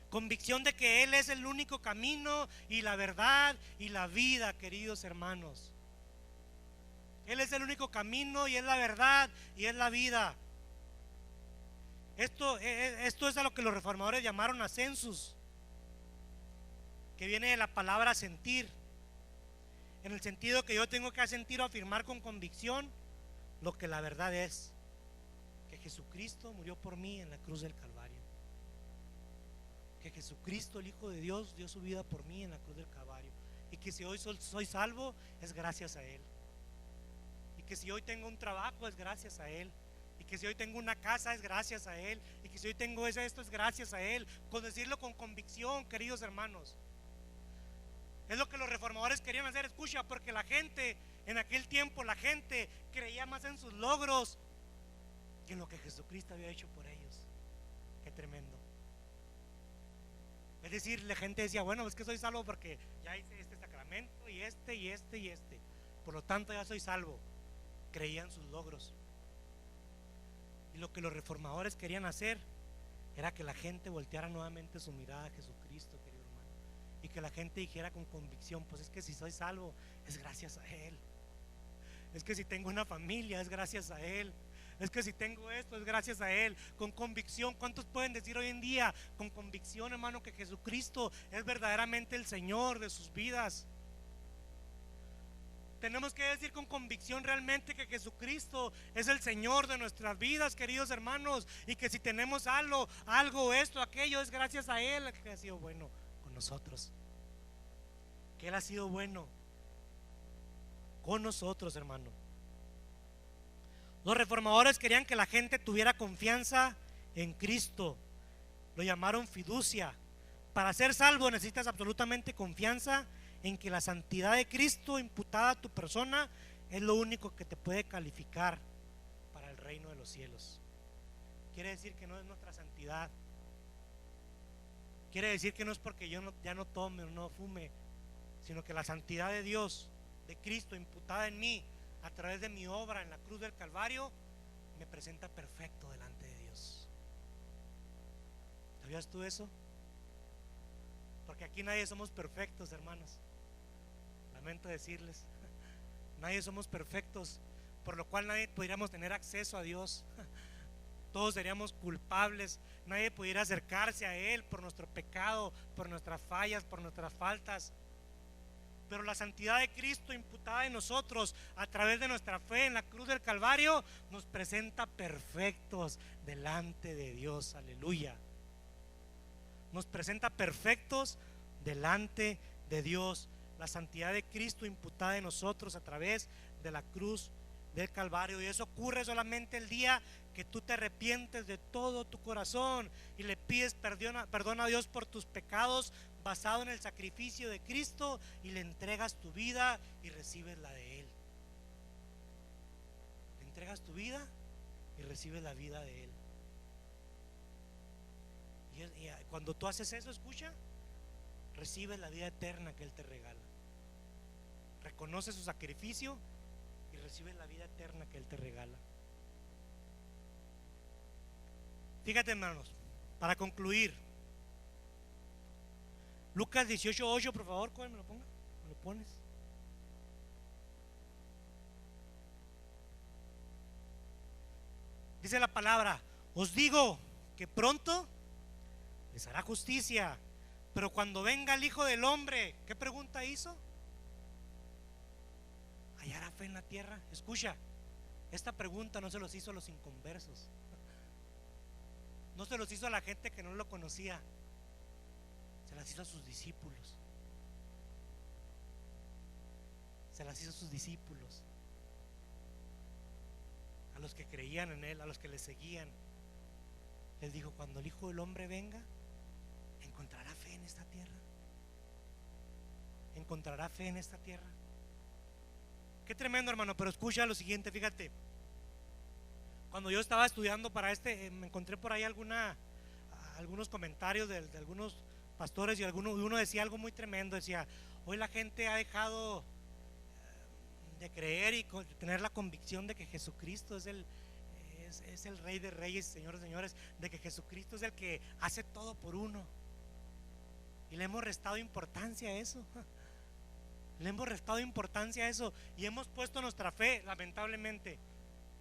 Convicción de que Él es el único camino y la verdad y la vida, queridos hermanos. Él es el único camino y es la verdad y es la vida. Esto es a lo que los reformadores llamaron ascensus, que viene de la palabra sentir, en el sentido que yo tengo que sentir o afirmar con convicción lo que la verdad es, que Jesucristo murió por mí en la cruz del Calvario, que Jesucristo, el Hijo de Dios, dio su vida por mí en la cruz del Calvario, y que si hoy soy salvo es gracias a Él, y que si hoy tengo un trabajo es gracias a Él, y que si hoy tengo una casa es gracias a Él, y que si hoy tengo esto es gracias a Él. Con decirlo con convicción, queridos hermanos, es lo que los reformadores querían hacer. Escucha, porque la gente en aquel tiempo, la gente creía más en sus logros que en lo que Jesucristo había hecho por ellos. Qué tremendo. Es decir, la gente decía: bueno, es que soy salvo porque ya hice este sacramento y este, por lo tanto ya soy salvo. creía en sus logros. Y lo que los reformadores querían hacer era que la gente volteara nuevamente su mirada a Jesucristo, querido hermano, y que la gente dijera con convicción: pues es que si soy salvo es gracias a Él, es que si tengo una familia es gracias a Él, es que si tengo esto es gracias a Él. Con convicción. ¿Cuántos pueden decir hoy en día con convicción, hermano, que Jesucristo es verdaderamente el Señor de sus vidas? Tenemos que decir con convicción realmente que Jesucristo es el Señor de nuestras vidas, queridos hermanos, y que si tenemos algo, esto, aquello, es gracias a Él, que ha sido bueno con nosotros, que Él ha sido bueno con nosotros, hermano. Los reformadores querían que la gente tuviera confianza en Cristo. Lo llamaron fiducia. Para ser salvo necesitas absolutamente confianza en que la santidad de Cristo imputada a tu persona es lo único que te puede calificar para el reino de los cielos. Quiere decir que no es nuestra santidad. Quiere decir que no es porque yo ya no tome o no fume, sino que la santidad de Dios, de Cristo, imputada en mí a través de mi obra en la cruz del Calvario, me presenta perfecto delante de Dios. ¿Sabías tú eso? Porque aquí nadie somos perfectos, hermanos. Lamento decirles, nadie somos perfectos, por lo cual nadie pudiéramos tener acceso a Dios. Todos seríamos culpables. Nadie pudiera acercarse a Él por nuestro pecado, por nuestras fallas, por nuestras faltas. Pero la santidad de Cristo imputada en nosotros a través de nuestra fe en la cruz del Calvario nos presenta perfectos delante de Dios. Aleluya. Nos presenta perfectos delante de Dios. La santidad de Cristo imputada en nosotros a través de la cruz del Calvario. Y eso ocurre solamente el día que tú te arrepientes de todo tu corazón y le pides perdón a Dios por tus pecados, basado en el sacrificio de Cristo, y le entregas tu vida y recibes la de Él. Le entregas tu vida y recibes la vida de Él. Y cuando tú haces eso, escucha, recibes la vida eterna que Él te regala. Reconoces su sacrificio y recibes la vida eterna que Él te regala. Fíjate, hermanos, para concluir, Lucas 18:8, por favor, ¿cuál me lo ponga? ¿Me lo pones? Dice la palabra: os digo que pronto les hará justicia, pero cuando venga el Hijo del Hombre, ¿qué pregunta hizo? ¿Hallará fe en la tierra? Escucha, esta pregunta no se los hizo a los inconversos, no se los hizo a la gente que no lo conocía, se las hizo a sus discípulos. Se las hizo a sus discípulos, a los que creían en Él, a los que le seguían. Les dijo: cuando el Hijo del Hombre venga, ¿encontrará fe en esta tierra? ¿Encontrará fe en esta tierra? Qué tremendo, hermano. Pero escucha lo siguiente, fíjate. Cuando yo estaba estudiando para me encontré por ahí algunos comentarios de algunos pastores, y uno decía algo muy tremendo. Decía: hoy la gente ha dejado de creer y tener la convicción de que Jesucristo es el Rey de Reyes, Señor de Señores, de que Jesucristo es el que hace todo por uno. Y le hemos restado importancia a eso. Le hemos restado importancia a eso y hemos puesto nuestra fe, lamentablemente,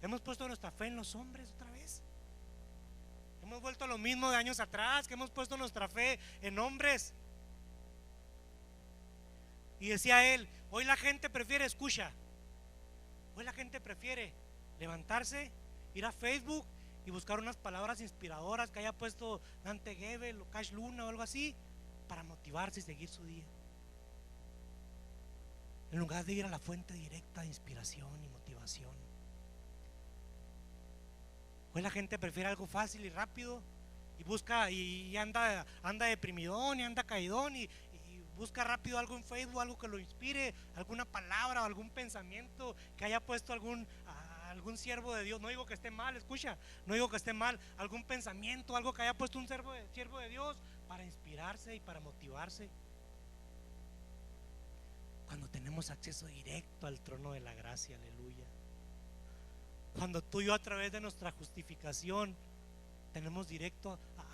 hemos puesto nuestra fe en los hombres otra vez. Hemos vuelto a lo mismo de años atrás, que hemos puesto nuestra fe en hombres. Y decía él: hoy la gente prefiere, escucha, hoy la gente prefiere levantarse, ir a Facebook y buscar unas palabras inspiradoras que haya puesto Dante Gebel o Cash Luna o algo así, para motivarse y seguir su día, en lugar de ir a la fuente directa de inspiración y motivación. Hoy la gente prefiere algo fácil y rápido, y busca y anda deprimidón y anda caidón, y busca rápido algo en Facebook, algo que lo inspire, alguna palabra o algún pensamiento que haya puesto algún siervo de Dios. No digo que esté mal, escucha, no digo que esté mal, algún pensamiento, algo que haya puesto un siervo de Dios para inspirarse y para motivarse, cuando tenemos acceso directo al trono de la gracia. Aleluya. Cuando tú y yo, a través de nuestra justificación, tenemos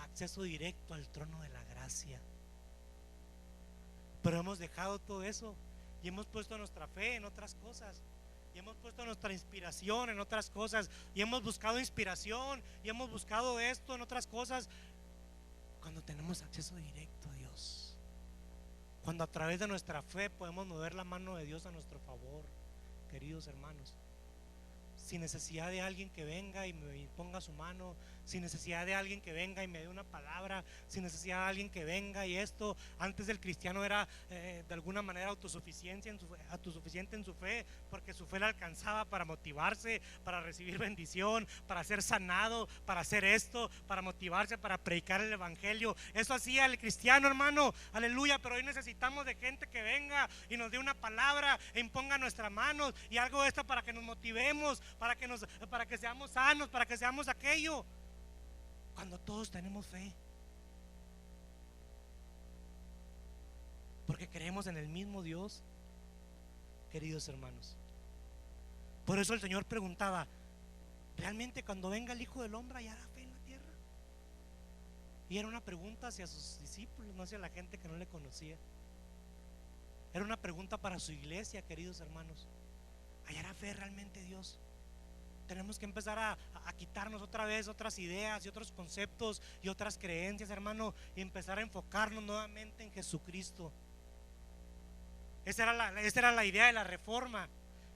acceso directo al trono de la gracia. Pero hemos dejado todo eso y hemos puesto nuestra fe en otras cosas, y hemos puesto nuestra inspiración en otras cosas, y hemos buscado inspiración y hemos buscado esto en otras cosas, cuando tenemos acceso directo a Dios, cuando a través de nuestra fe podemos mover la mano de Dios a nuestro favor, queridos hermanos, sin necesidad de alguien que venga y me ponga su mano, sin necesidad de alguien que venga y me dé una palabra, sin necesidad de alguien que venga. Y esto, antes el cristiano era de alguna manera autosuficiente en su fe, porque su fe le alcanzaba para motivarse, para recibir bendición, para ser sanado, para hacer esto, para motivarse, para predicar el evangelio. Eso hacía el cristiano, hermano, aleluya. Pero hoy necesitamos de gente que venga y nos dé una palabra e imponga nuestras manos y algo de esto para que nos motivemos, para que seamos sanos, para que seamos aquello, cuando todos tenemos fe, porque creemos en el mismo Dios, queridos hermanos. Por eso el Señor preguntaba: ¿realmente cuando venga el Hijo del Hombre hallará fe en la tierra? Y era una pregunta hacia sus discípulos, no hacia la gente que no le conocía. Era una pregunta para su iglesia, queridos hermanos: ¿hallará fe realmente Dios? Tenemos que empezar a quitarnos otra vez otras ideas y otros conceptos y otras creencias, hermano, y empezar a enfocarnos nuevamente en Jesucristo. Esa era la idea de la reforma.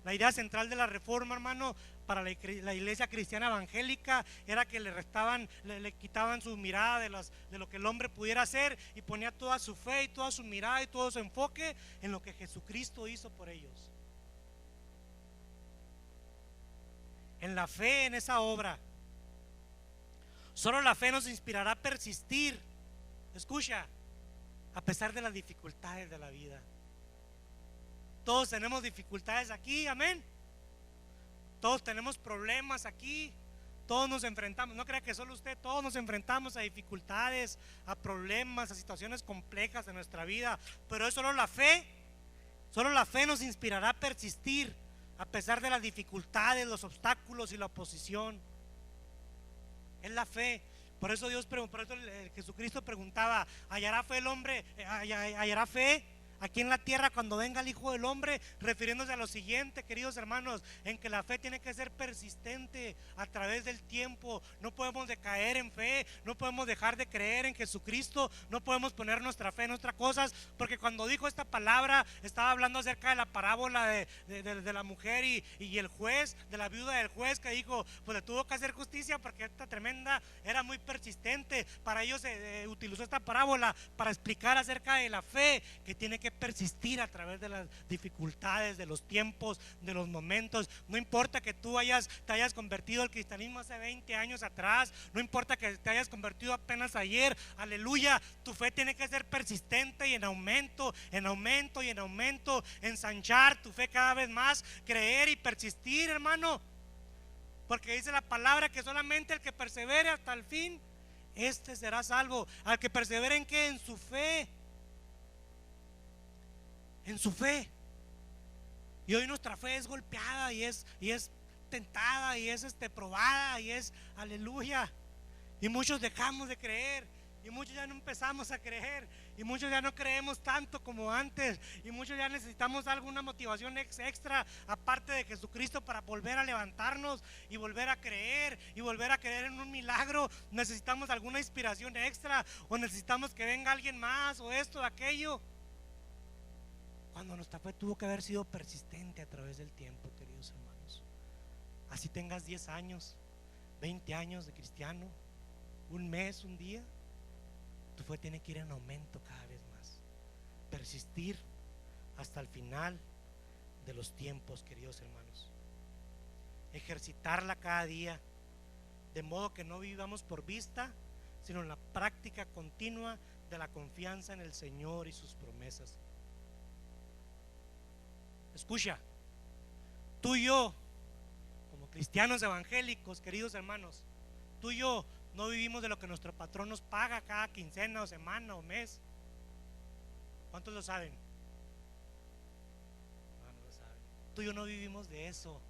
La idea central de la reforma, hermano, para la iglesia cristiana evangélica era que le quitaban su mirada de lo que el hombre pudiera hacer, y ponía toda su fe y toda su mirada y todo su enfoque en lo que Jesucristo hizo por ellos, en la fe, en esa obra. Solo la fe nos inspirará a persistir, escucha, a pesar de las dificultades de la vida. Todos tenemos dificultades aquí, amén. Todos tenemos problemas aquí. Todos nos enfrentamos, no crea que solo usted, todos nos enfrentamos a dificultades, a problemas, a situaciones complejas de nuestra vida. Pero es solo la fe nos inspirará a persistir a pesar de las dificultades, los obstáculos y la oposición. Es la fe. Por eso Jesucristo preguntaba: ¿hallará fe el hombre? ¿Hallará fe aquí en la tierra cuando venga el Hijo del Hombre? Refiriéndose a lo siguiente, queridos hermanos, en que la fe tiene que ser persistente a través del tiempo. No podemos decaer en fe, no podemos dejar de creer en Jesucristo, no podemos poner nuestra fe en otras cosas, porque cuando dijo esta palabra estaba hablando acerca de la parábola de la mujer y el juez, de la viuda del juez, que dijo: pues le tuvo que hacer justicia porque esta tremenda era muy persistente. Para ellos utilizó esta parábola para explicar acerca de la fe que tiene que persistir a través de las dificultades, de los tiempos, de los momentos. No importa que tú te hayas convertido al cristianismo hace 20 años atrás, no importa que te hayas convertido apenas ayer, aleluya, tu fe tiene que ser persistente y en aumento, en aumento y en aumento, ensanchar tu fe cada vez más, creer y persistir, hermano, porque dice la palabra que solamente el que persevere hasta el fin, este será salvo. Al que persevere en qué, en su fe. En su fe. Y hoy nuestra fe es golpeada y es tentada y es probada y es, aleluya, y muchos dejamos de creer, y muchos ya no empezamos a creer, y muchos ya no creemos tanto como antes, y muchos ya necesitamos alguna motivación extra aparte de Jesucristo para volver a levantarnos y volver a creer en un milagro. Necesitamos alguna inspiración extra, o necesitamos que venga alguien más, o esto o aquello, cuando nuestra fe tuvo que haber sido persistente a través del tiempo, queridos hermanos. Así tengas 10 años, 20 años de cristiano, un mes, un día, tu fe tiene que ir en aumento cada vez más. Persistir hasta el final de los tiempos, queridos hermanos. Ejercitarla cada día, de modo que no vivamos por vista, sino en la práctica continua de la confianza en el Señor y sus promesas. Escucha, tú y yo, como cristianos evangélicos, queridos hermanos, tú y yo no vivimos de lo que nuestro patrón nos paga cada quincena o semana o mes. ¿Cuántos lo saben? No lo saben. Tú y yo no vivimos de eso.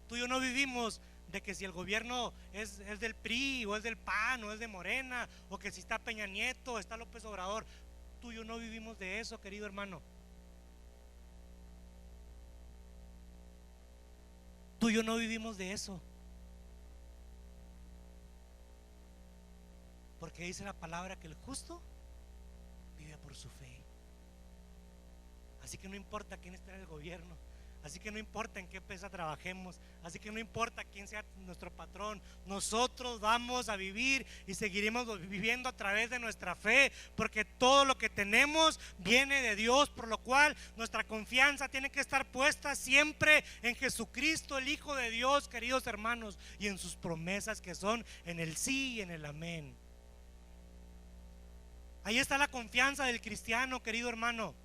Tú y yo no vivimos de que si el gobierno es del PRI o es del PAN o es de Morena, o que si está Peña Nieto o está López Obrador. Tú y yo no vivimos de eso, querido hermano. Tú y yo no vivimos de eso. Porque dice la palabra que el justo vive por su fe. Así que no importa quién esté en el gobierno, así que no importa en qué empresa trabajemos, así que no importa quién sea nuestro patrón, nosotros vamos a vivir y seguiremos viviendo a través de nuestra fe, porque todo lo que tenemos viene de Dios, por lo cual nuestra confianza tiene que estar puesta siempre en Jesucristo, el Hijo de Dios, queridos hermanos, y en sus promesas que son en el sí y en el amén. Ahí está la confianza del cristiano, querido hermano.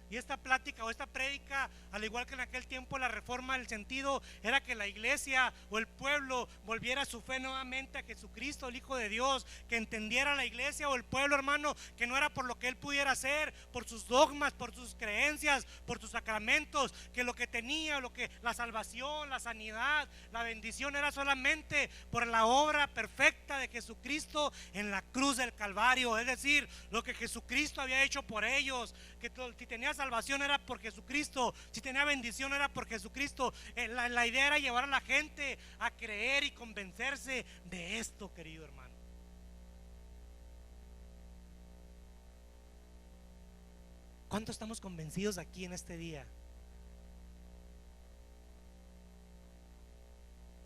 Y esta plática o esta prédica, al igual que en aquel tiempo la reforma, el sentido era que la iglesia o el pueblo volviera su fe nuevamente a Jesucristo, el Hijo de Dios. Que entendiera la iglesia o el pueblo, hermano, que no era por lo que él pudiera hacer, por sus dogmas, por sus creencias, por sus sacramentos, que lo que tenía, la salvación, la sanidad, la bendición era solamente por la obra perfecta de Jesucristo en la cruz del Calvario. Es decir, lo que Jesucristo había hecho por ellos, que si tenía salvación era por Jesucristo, si tenía bendición era por Jesucristo. La idea era llevar a la gente a creer y convencerse de esto, querido hermano. ¿Cuánto estamos convencidos aquí en este día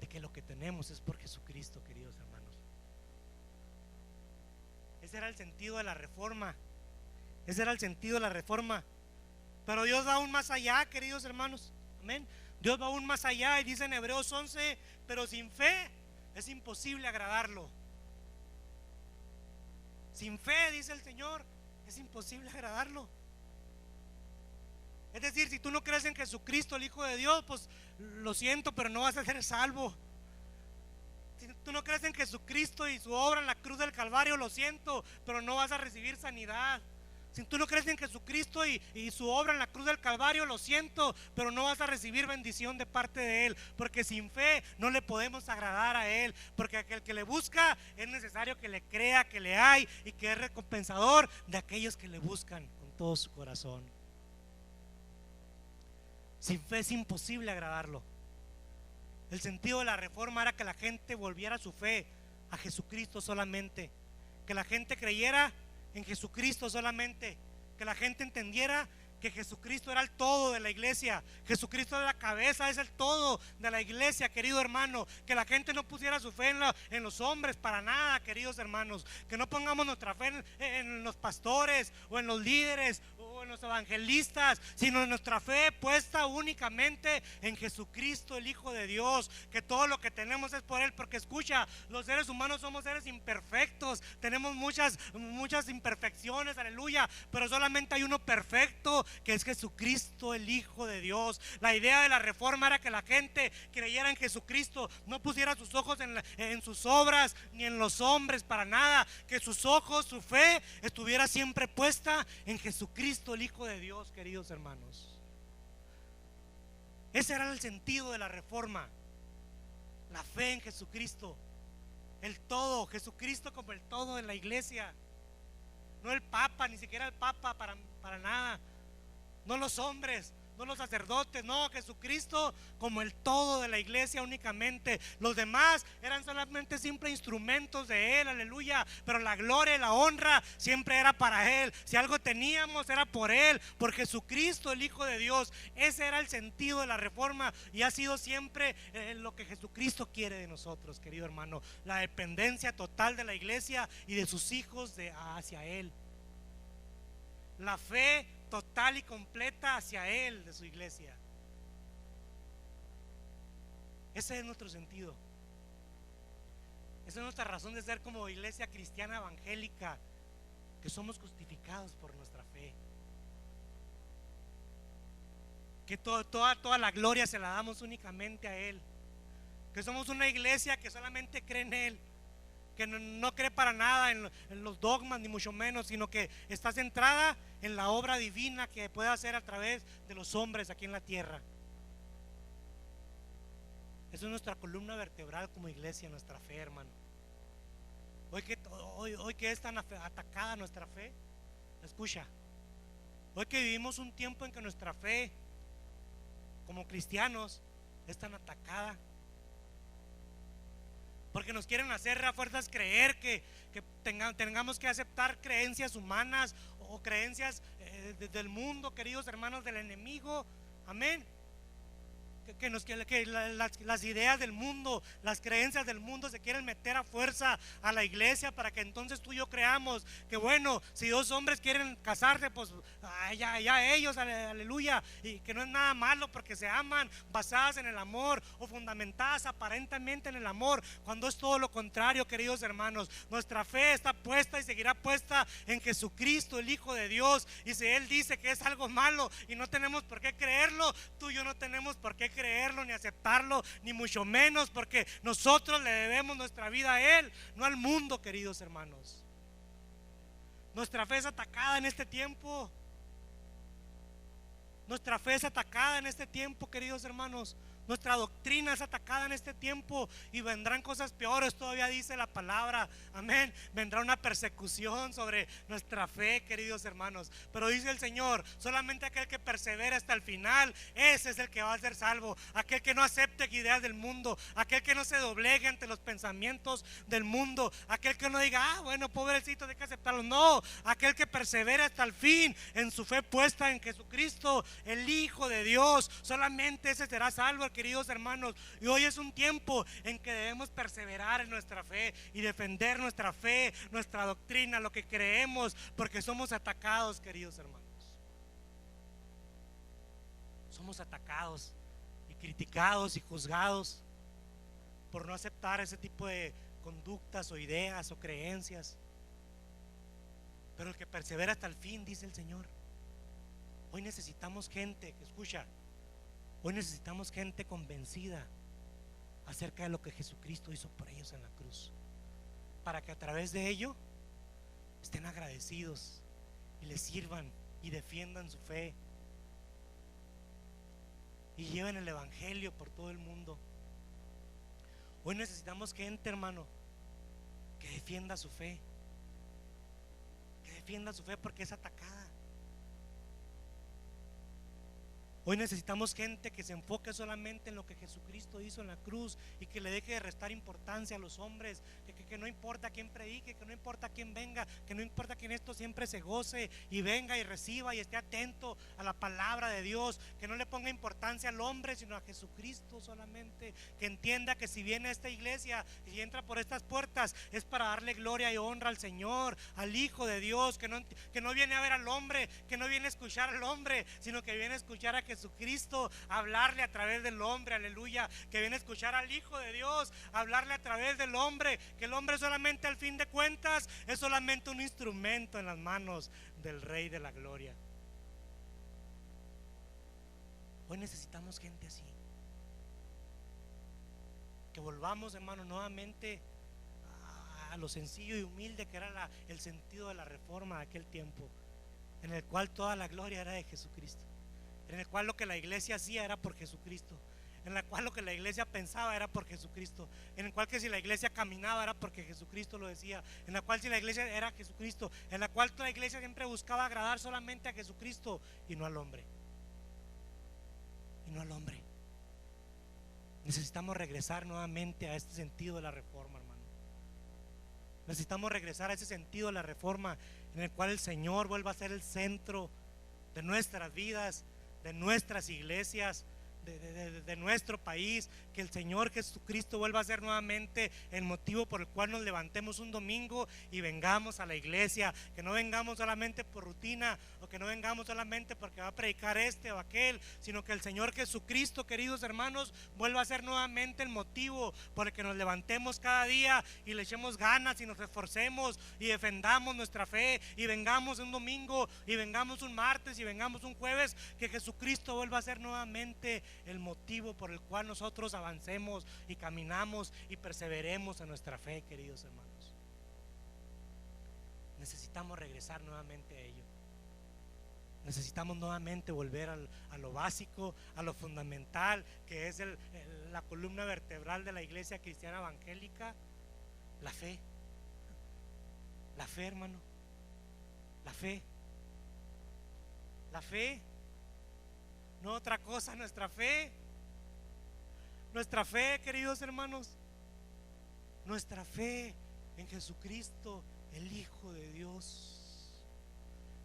de que lo que tenemos es por Jesucristo, queridos hermanos? Ese era el sentido de la reforma. Ese era el sentido de la reforma. Pero Dios va aún más allá, queridos hermanos. Amén. Dios va aún más allá y dice en Hebreos 11: pero sin fe es imposible agradarlo. Sin fe, dice el Señor, es imposible agradarlo. Es decir, si tú no crees en Jesucristo, el Hijo de Dios, pues lo siento, pero no vas a ser salvo. Si tú no crees en Jesucristo y su obra en la cruz del Calvario, lo siento, pero no vas a recibir sanidad. Si tú no crees en Jesucristo y su obra en la cruz del Calvario, lo siento, pero no vas a recibir bendición de parte de Él, porque sin fe no le podemos agradar a Él, porque aquel que le busca es necesario que le crea que le hay y que es recompensador de aquellos que le buscan con todo su corazón. Sin fe es imposible agradarlo. El sentido de la reforma era que la gente volviera su fe a Jesucristo solamente, que la gente creyera en Jesucristo solamente, que la gente entendiera que Jesucristo era el todo de la iglesia. Jesucristo era la cabeza, es el todo de la iglesia, querido hermano. Que la gente no pusiera su fe en los hombres para nada, queridos hermanos. Que no pongamos nuestra fe en los pastores o en los líderes o en los evangelistas, sino nuestra fe puesta únicamente en Jesucristo, el Hijo de Dios. Que todo lo que tenemos es por Él, porque escucha, los seres humanos somos seres imperfectos, tenemos muchas imperfecciones, aleluya, pero solamente hay uno perfecto, que es Jesucristo, el Hijo de Dios. La idea de la reforma era que la gente creyera en Jesucristo, no pusiera sus ojos en sus obras ni en los hombres para nada, que sus ojos, su fe estuviera siempre puesta en Jesucristo, el Hijo de Dios, queridos hermanos. Ese era el sentido de la reforma, la fe en Jesucristo, el todo, Jesucristo como el todo de la iglesia, no el Papa, ni siquiera el Papa para nada, no los hombres, no los sacerdotes, no, Jesucristo como el todo de la iglesia únicamente. Los demás eran solamente simples instrumentos de Él, aleluya, pero la gloria y la honra siempre era para Él. Si algo teníamos era por Él, por Jesucristo, el Hijo de Dios. Ese era el sentido de la reforma y ha sido siempre lo que Jesucristo quiere de nosotros, querido hermano, la dependencia total de la iglesia y de sus hijos hacia Él, la fe total y completa hacia Él, de su iglesia. Ese es nuestro sentido. Esa es nuestra razón de ser como iglesia cristiana evangélica, que somos justificados por nuestra fe, que toda la gloria se la damos únicamente a Él, que somos una iglesia que solamente cree en Él, que no cree para nada en los dogmas, ni mucho menos, sino que está centrada en la obra divina que puede hacer a través de los hombres aquí en la tierra. Eso es nuestra columna vertebral como iglesia, nuestra fe, hermano. Hoy que es tan atacada nuestra fe, escucha, hoy que vivimos un tiempo en que nuestra fe como cristianos es tan atacada, porque nos quieren hacer a fuerzas creer que tengamos que aceptar creencias humanas o creencias del mundo, queridos hermanos, del enemigo. Amén. Las ideas del mundo, las creencias del mundo se quieren meter a fuerza a la iglesia para que entonces tú y yo creamos que bueno, si dos hombres quieren casarse, pues ya ellos, aleluya, y que no es nada malo porque se aman, basadas en el amor o fundamentadas aparentemente en el amor, cuando es todo lo contrario, queridos hermanos. Nuestra fe está puesta y seguirá puesta en Jesucristo, el Hijo de Dios, y si Él dice que es algo malo y no tenemos por qué creerlo, tú y yo no tenemos por qué creerlo ni aceptarlo, ni mucho menos, porque nosotros le debemos nuestra vida a Él, no al mundo, queridos hermanos. Nuestra fe es atacada en este tiempo. Nuestra fe es atacada en este tiempo, queridos hermanos. Nuestra doctrina es atacada en este tiempo y vendrán cosas peores, todavía dice la palabra. Amén. Vendrá una persecución sobre nuestra fe, queridos hermanos. Pero dice el Señor, solamente aquel que persevera hasta el final, ese es el que va a ser salvo. Aquel que no acepte ideas del mundo, aquel que no se doblegue ante los pensamientos del mundo, aquel que no diga, bueno, pobrecito, hay que aceptarlo. No, aquel que persevera hasta el fin en su fe puesta en Jesucristo, el Hijo de Dios, solamente ese será salvo, queridos hermanos. Y hoy es un tiempo en que debemos perseverar en nuestra fe y defender nuestra fe, nuestra doctrina, lo que creemos, porque somos atacados, queridos hermanos. Somos atacados y criticados y juzgados por no aceptar ese tipo de conductas o ideas o creencias. Pero el que persevera hasta el fin, dice el Señor. Hoy necesitamos gente que escucha. Hoy necesitamos gente convencida acerca de lo que Jesucristo hizo por ellos en la cruz, para que a través de ello estén agradecidos y les sirvan y defiendan su fe y lleven el evangelio por todo el mundo. Hoy necesitamos gente, hermano, que defienda su fe, porque es atacada. Hoy necesitamos gente que se enfoque solamente en lo que Jesucristo hizo en la cruz y que le deje de restar importancia a los hombres, que no importa quién predique, que no importa quién venga, que no importa quién esto siempre se goce y venga y reciba y esté atento a la palabra de Dios, que no le ponga importancia al hombre sino a Jesucristo solamente, que entienda que si viene a esta iglesia y entra por estas puertas es para darle gloria y honra al Señor, al Hijo de Dios, que no viene a ver al hombre, que no viene a escuchar al hombre, sino que viene a escuchar a Jesucristo, hablarle a través del hombre, aleluya, que viene a escuchar al Hijo de Dios, hablarle a través del hombre, que el hombre solamente al fin de cuentas es solamente un instrumento en las manos del Rey de la Gloria. Hoy necesitamos gente así, que volvamos, hermano, nuevamente a lo sencillo y humilde que era el sentido de la reforma de aquel tiempo, en el cual toda la gloria era de Jesucristo, en el cual lo que la iglesia hacía era por Jesucristo, en la cual lo que la iglesia pensaba era por Jesucristo, en el cual que si la iglesia caminaba era porque Jesucristo lo decía, en la cual si la iglesia era Jesucristo, en la cual toda la iglesia siempre buscaba agradar solamente a Jesucristo y no al hombre. Necesitamos regresar nuevamente a este sentido de la reforma, hermano. Necesitamos regresar a ese sentido de la reforma en el cual el Señor vuelva a ser el centro de nuestras vidas, de nuestras iglesias, de nuestro país, que el Señor Jesucristo vuelva a ser nuevamente el motivo por el cual nos levantemos un domingo y vengamos a la iglesia, que no vengamos solamente por rutina o que no vengamos solamente porque va a predicar este o aquel, sino que el Señor Jesucristo, queridos hermanos, vuelva a ser nuevamente el motivo por el que nos levantemos cada día y le echemos ganas y nos esforcemos y defendamos nuestra fe y vengamos un domingo y vengamos un martes y vengamos un jueves, que Jesucristo vuelva a ser nuevamente el motivo por el cual nosotros avancemos y caminamos y perseveremos en nuestra fe, queridos hermanos. Necesitamos regresar nuevamente a ello. Necesitamos nuevamente volver a lo básico, a lo fundamental, que es la columna vertebral de la iglesia cristiana evangélica: la fe. La fe, hermano. La fe. La fe. No otra cosa, nuestra fe. Nuestra fe, queridos hermanos. Nuestra fe en Jesucristo, el Hijo de Dios.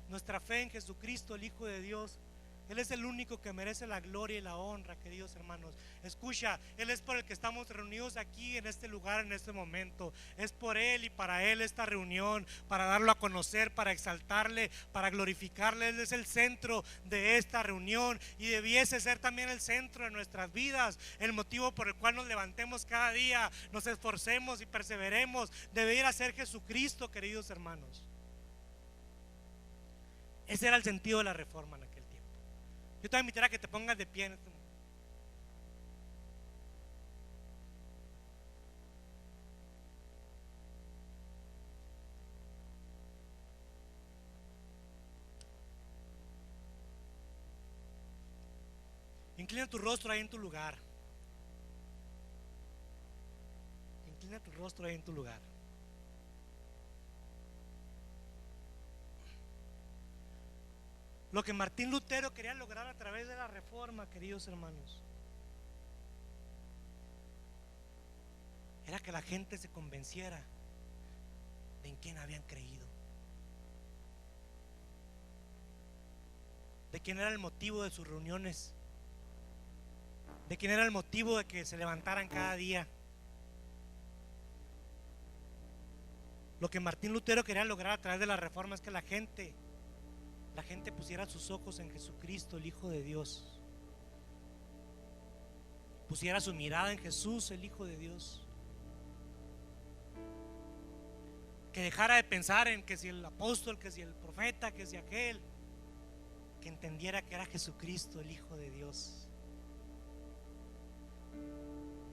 Nuestra fe en Jesucristo, el Hijo de Dios. Él es el único que merece la gloria y la honra, queridos hermanos. Escucha, Él es por el que estamos reunidos aquí en este lugar, en este momento. Es por Él y para Él esta reunión, para darlo a conocer, para exaltarle, para glorificarle. Él es el centro de esta reunión y debiese ser también el centro de nuestras vidas, el motivo por el cual nos levantemos cada día, nos esforcemos y perseveremos. Debería ser Jesucristo, queridos hermanos. Ese era el sentido de la reforma en aquel tiempo. Yo te voy a invitar a que te pongas de pie en este momento. Inclina tu rostro ahí en tu lugar. Inclina tu rostro ahí en tu lugar. Lo que Martín Lutero quería lograr a través de la reforma, queridos hermanos, era que la gente se convenciera de en quién habían creído, de quién era el motivo de sus reuniones, de quién era el motivo de que se levantaran cada día. Lo que Martín Lutero quería lograr a través de la reforma es que la gente pusiera sus ojos en Jesucristo, el Hijo de Dios, pusiera su mirada en Jesús, el Hijo de Dios, que dejara de pensar en que si el apóstol, que si el profeta, que si aquel, que entendiera que era Jesucristo, el Hijo de Dios,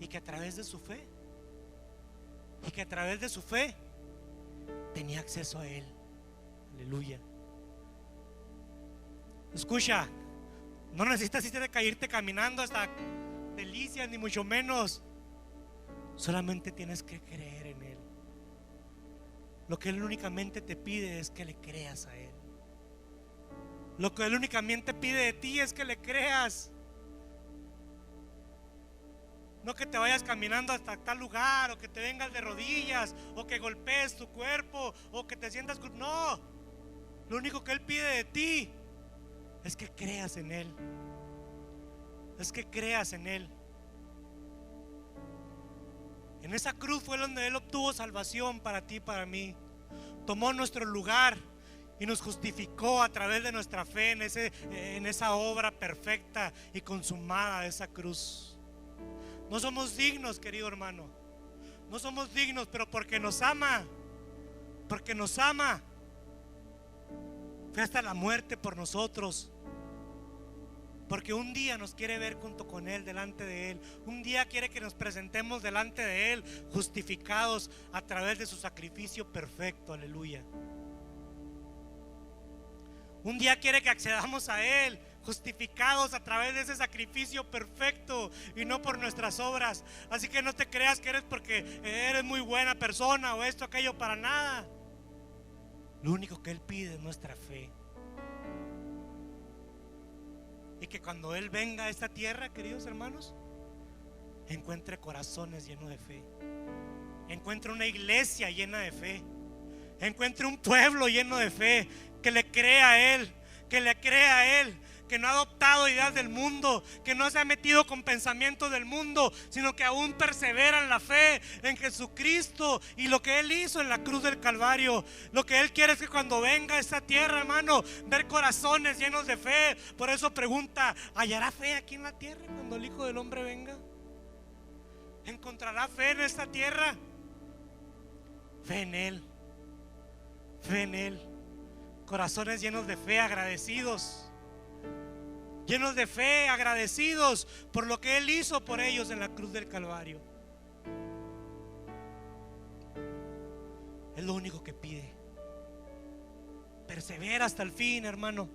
y que a través de su fe tenía acceso a Él. Aleluya. Escucha, no necesitas irte de caerte caminando hasta delicias, ni mucho menos. Solamente tienes que creer en Él. Lo que Él únicamente te pide es que le creas a Él. Lo que Él únicamente pide de ti es que le creas. No que te vayas caminando hasta tal lugar, o que te vengas de rodillas, o que golpees tu cuerpo, o que te sientas. No, lo único que Él pide de ti es que creas en Él. Es que creas en Él. En esa cruz fue donde Él obtuvo salvación para ti y para mí. Tomó nuestro lugar y nos justificó a través de nuestra fe en esa obra perfecta y consumada de esa cruz. No somos dignos, querido hermano. No somos dignos, pero porque nos ama, fue hasta la muerte por nosotros. Porque un día nos quiere ver junto con Él, delante de Él. Un día quiere que nos presentemos delante de Él, justificados a través de su sacrificio perfecto. Aleluya. Un día quiere que accedamos a Él, justificados a través de ese sacrificio perfecto y no por nuestras obras. Así que no te creas que eres porque eres muy buena persona o esto, aquello, para nada. Lo único que Él pide es nuestra fe. Y que cuando Él venga a esta tierra, queridos hermanos, encuentre corazones llenos de fe, encuentre una iglesia llena de fe, encuentre un pueblo lleno de fe, que le crea a Él, que no ha adoptado ideas del mundo, que no se ha metido con pensamientos del mundo, sino que aún persevera en la fe en Jesucristo y lo que Él hizo en la cruz del Calvario. Lo que Él quiere es que cuando venga a esta tierra, hermano, ver corazones llenos de fe. Por eso pregunta: ¿hallará fe aquí en la tierra cuando el Hijo del Hombre venga? ¿Encontrará fe en esta tierra? Fe en Él, fe en Él. Corazones llenos de fe, agradecidos, llenos de fe, agradecidos por lo que Él hizo por ellos en la cruz del Calvario. Es lo único que pide. Persevera hasta el fin, hermano.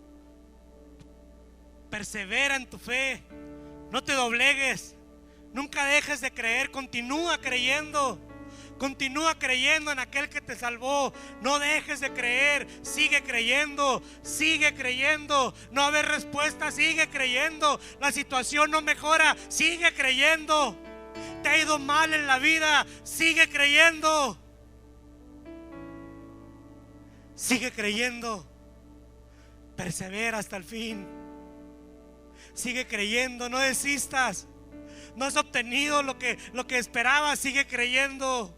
persevera en tu fe, no te doblegues, nunca dejes de creer, continúa creyendo. Continúa creyendo en aquel que te salvó. No dejes de creer. Sigue creyendo. Sigue creyendo. No va a haber respuesta. Sigue creyendo. La situación no mejora. Sigue creyendo. Te ha ido mal en la vida. Sigue creyendo. Sigue creyendo. Persevera hasta el fin. Sigue creyendo. No desistas. No has obtenido lo que esperabas. Sigue creyendo.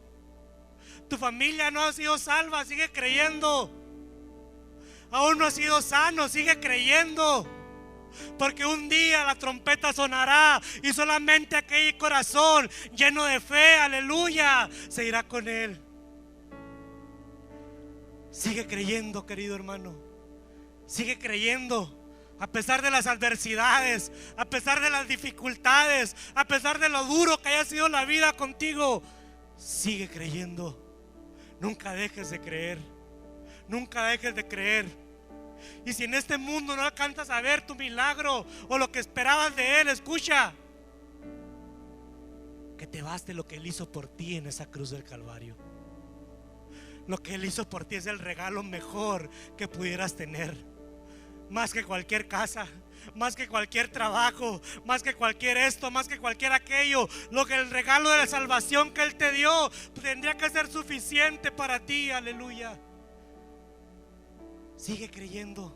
Tu familia no ha sido salva, sigue creyendo. Aún no has sido sano, sigue creyendo. Porque un día la trompeta sonará y solamente aquel corazón lleno de fe, aleluya, se irá con Él. Sigue creyendo, querido hermano. Sigue creyendo. A pesar de las adversidades, a pesar de las dificultades, a pesar de lo duro que haya sido la vida contigo, sigue creyendo. Nunca dejes de creer. Nunca dejes de creer. Y si en este mundo no alcanzas a ver tu milagro o lo que esperabas de Él, escucha, que te baste lo que Él hizo por ti en esa cruz del Calvario. Lo que Él hizo por ti es el regalo mejor que pudieras tener. Más que cualquier casa, más que cualquier trabajo, más que cualquier esto, más que cualquier aquello. Lo que el regalo de la salvación que Él te dio tendría que ser suficiente para ti, aleluya. Sigue creyendo.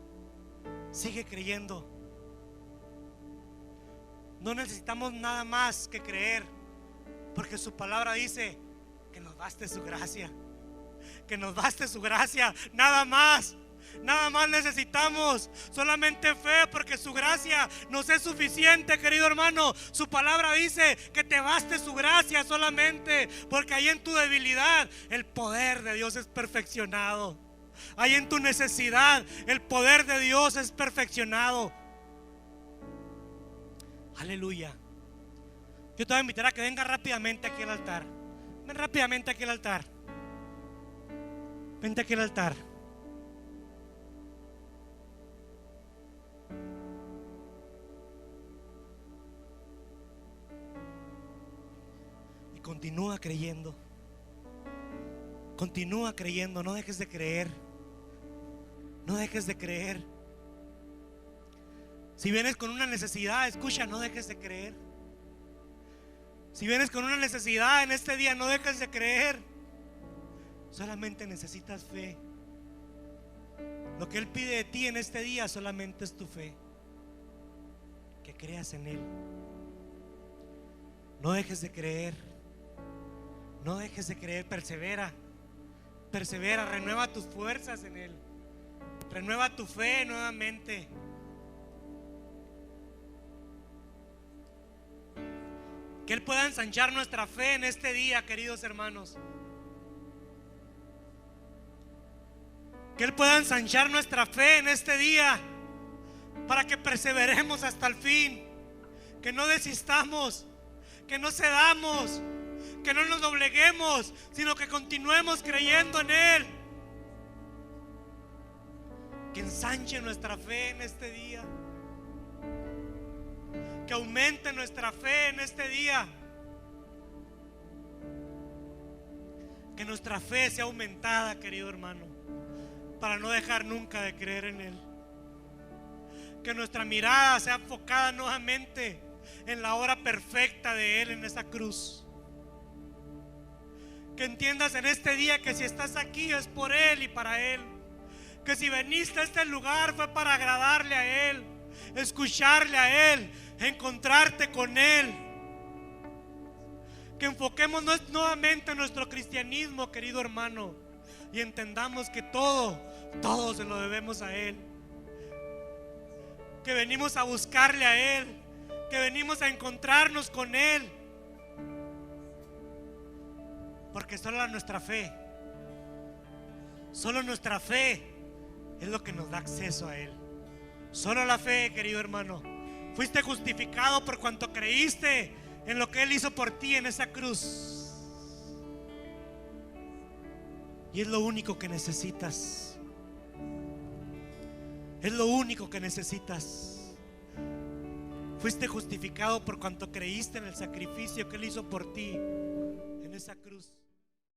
Sigue creyendo. No necesitamos nada más que creer, porque su palabra dice que nos baste su gracia. Que nos baste su gracia, nada más. Nada más necesitamos, solamente fe, porque su gracia nos es suficiente, querido hermano. Su palabra dice que te baste su gracia solamente, porque ahí en tu debilidad el poder de Dios es perfeccionado. Ahí en tu necesidad el poder de Dios es perfeccionado. Aleluya. Yo te voy a invitar a que venga rápidamente aquí al altar. Ven rápidamente aquí al altar. Vente aquí al altar. Continúa creyendo. Continúa creyendo. No dejes de creer. No dejes de creer. Si vienes con una necesidad, escucha, no dejes de creer. Si vienes con una necesidad en este día, no dejes de creer. Solamente necesitas fe. Lo que Él pide de ti en este día solamente es tu fe. Que creas en Él. No dejes de creer. No dejes de creer, persevera. Persevera, renueva tus fuerzas en Él. Renueva tu fe nuevamente. Que Él pueda ensanchar nuestra fe en este día, queridos hermanos. Que Él pueda ensanchar nuestra fe en este día, para que perseveremos hasta el fin. Que no desistamos, que no cedamos, que no nos dobleguemos, sino que continuemos creyendo en Él. Que ensanche nuestra fe en este día. Que aumente nuestra fe en este día. Que nuestra fe sea aumentada, querido hermano, para no dejar nunca de creer en Él. Que nuestra mirada sea enfocada nuevamente en la hora perfecta de Él en esa cruz. Que entiendas en este día que si estás aquí es por Él y para Él. Que si veniste a este lugar fue para agradarle a Él, escucharle a Él, encontrarte con Él. Que enfoquemos nuevamente en nuestro cristianismo, querido hermano, y entendamos que todo se lo debemos a Él. Que venimos a buscarle a Él, que venimos a encontrarnos con Él. Porque solo nuestra fe es lo que nos da acceso a Él. Solo la fe, querido hermano. Fuiste justificado por cuanto creíste en lo que Él hizo por ti en esa cruz. Y es lo único que necesitas. Es lo único que necesitas. Fuiste justificado por cuanto creíste en el sacrificio que Él hizo por ti en esa cruz.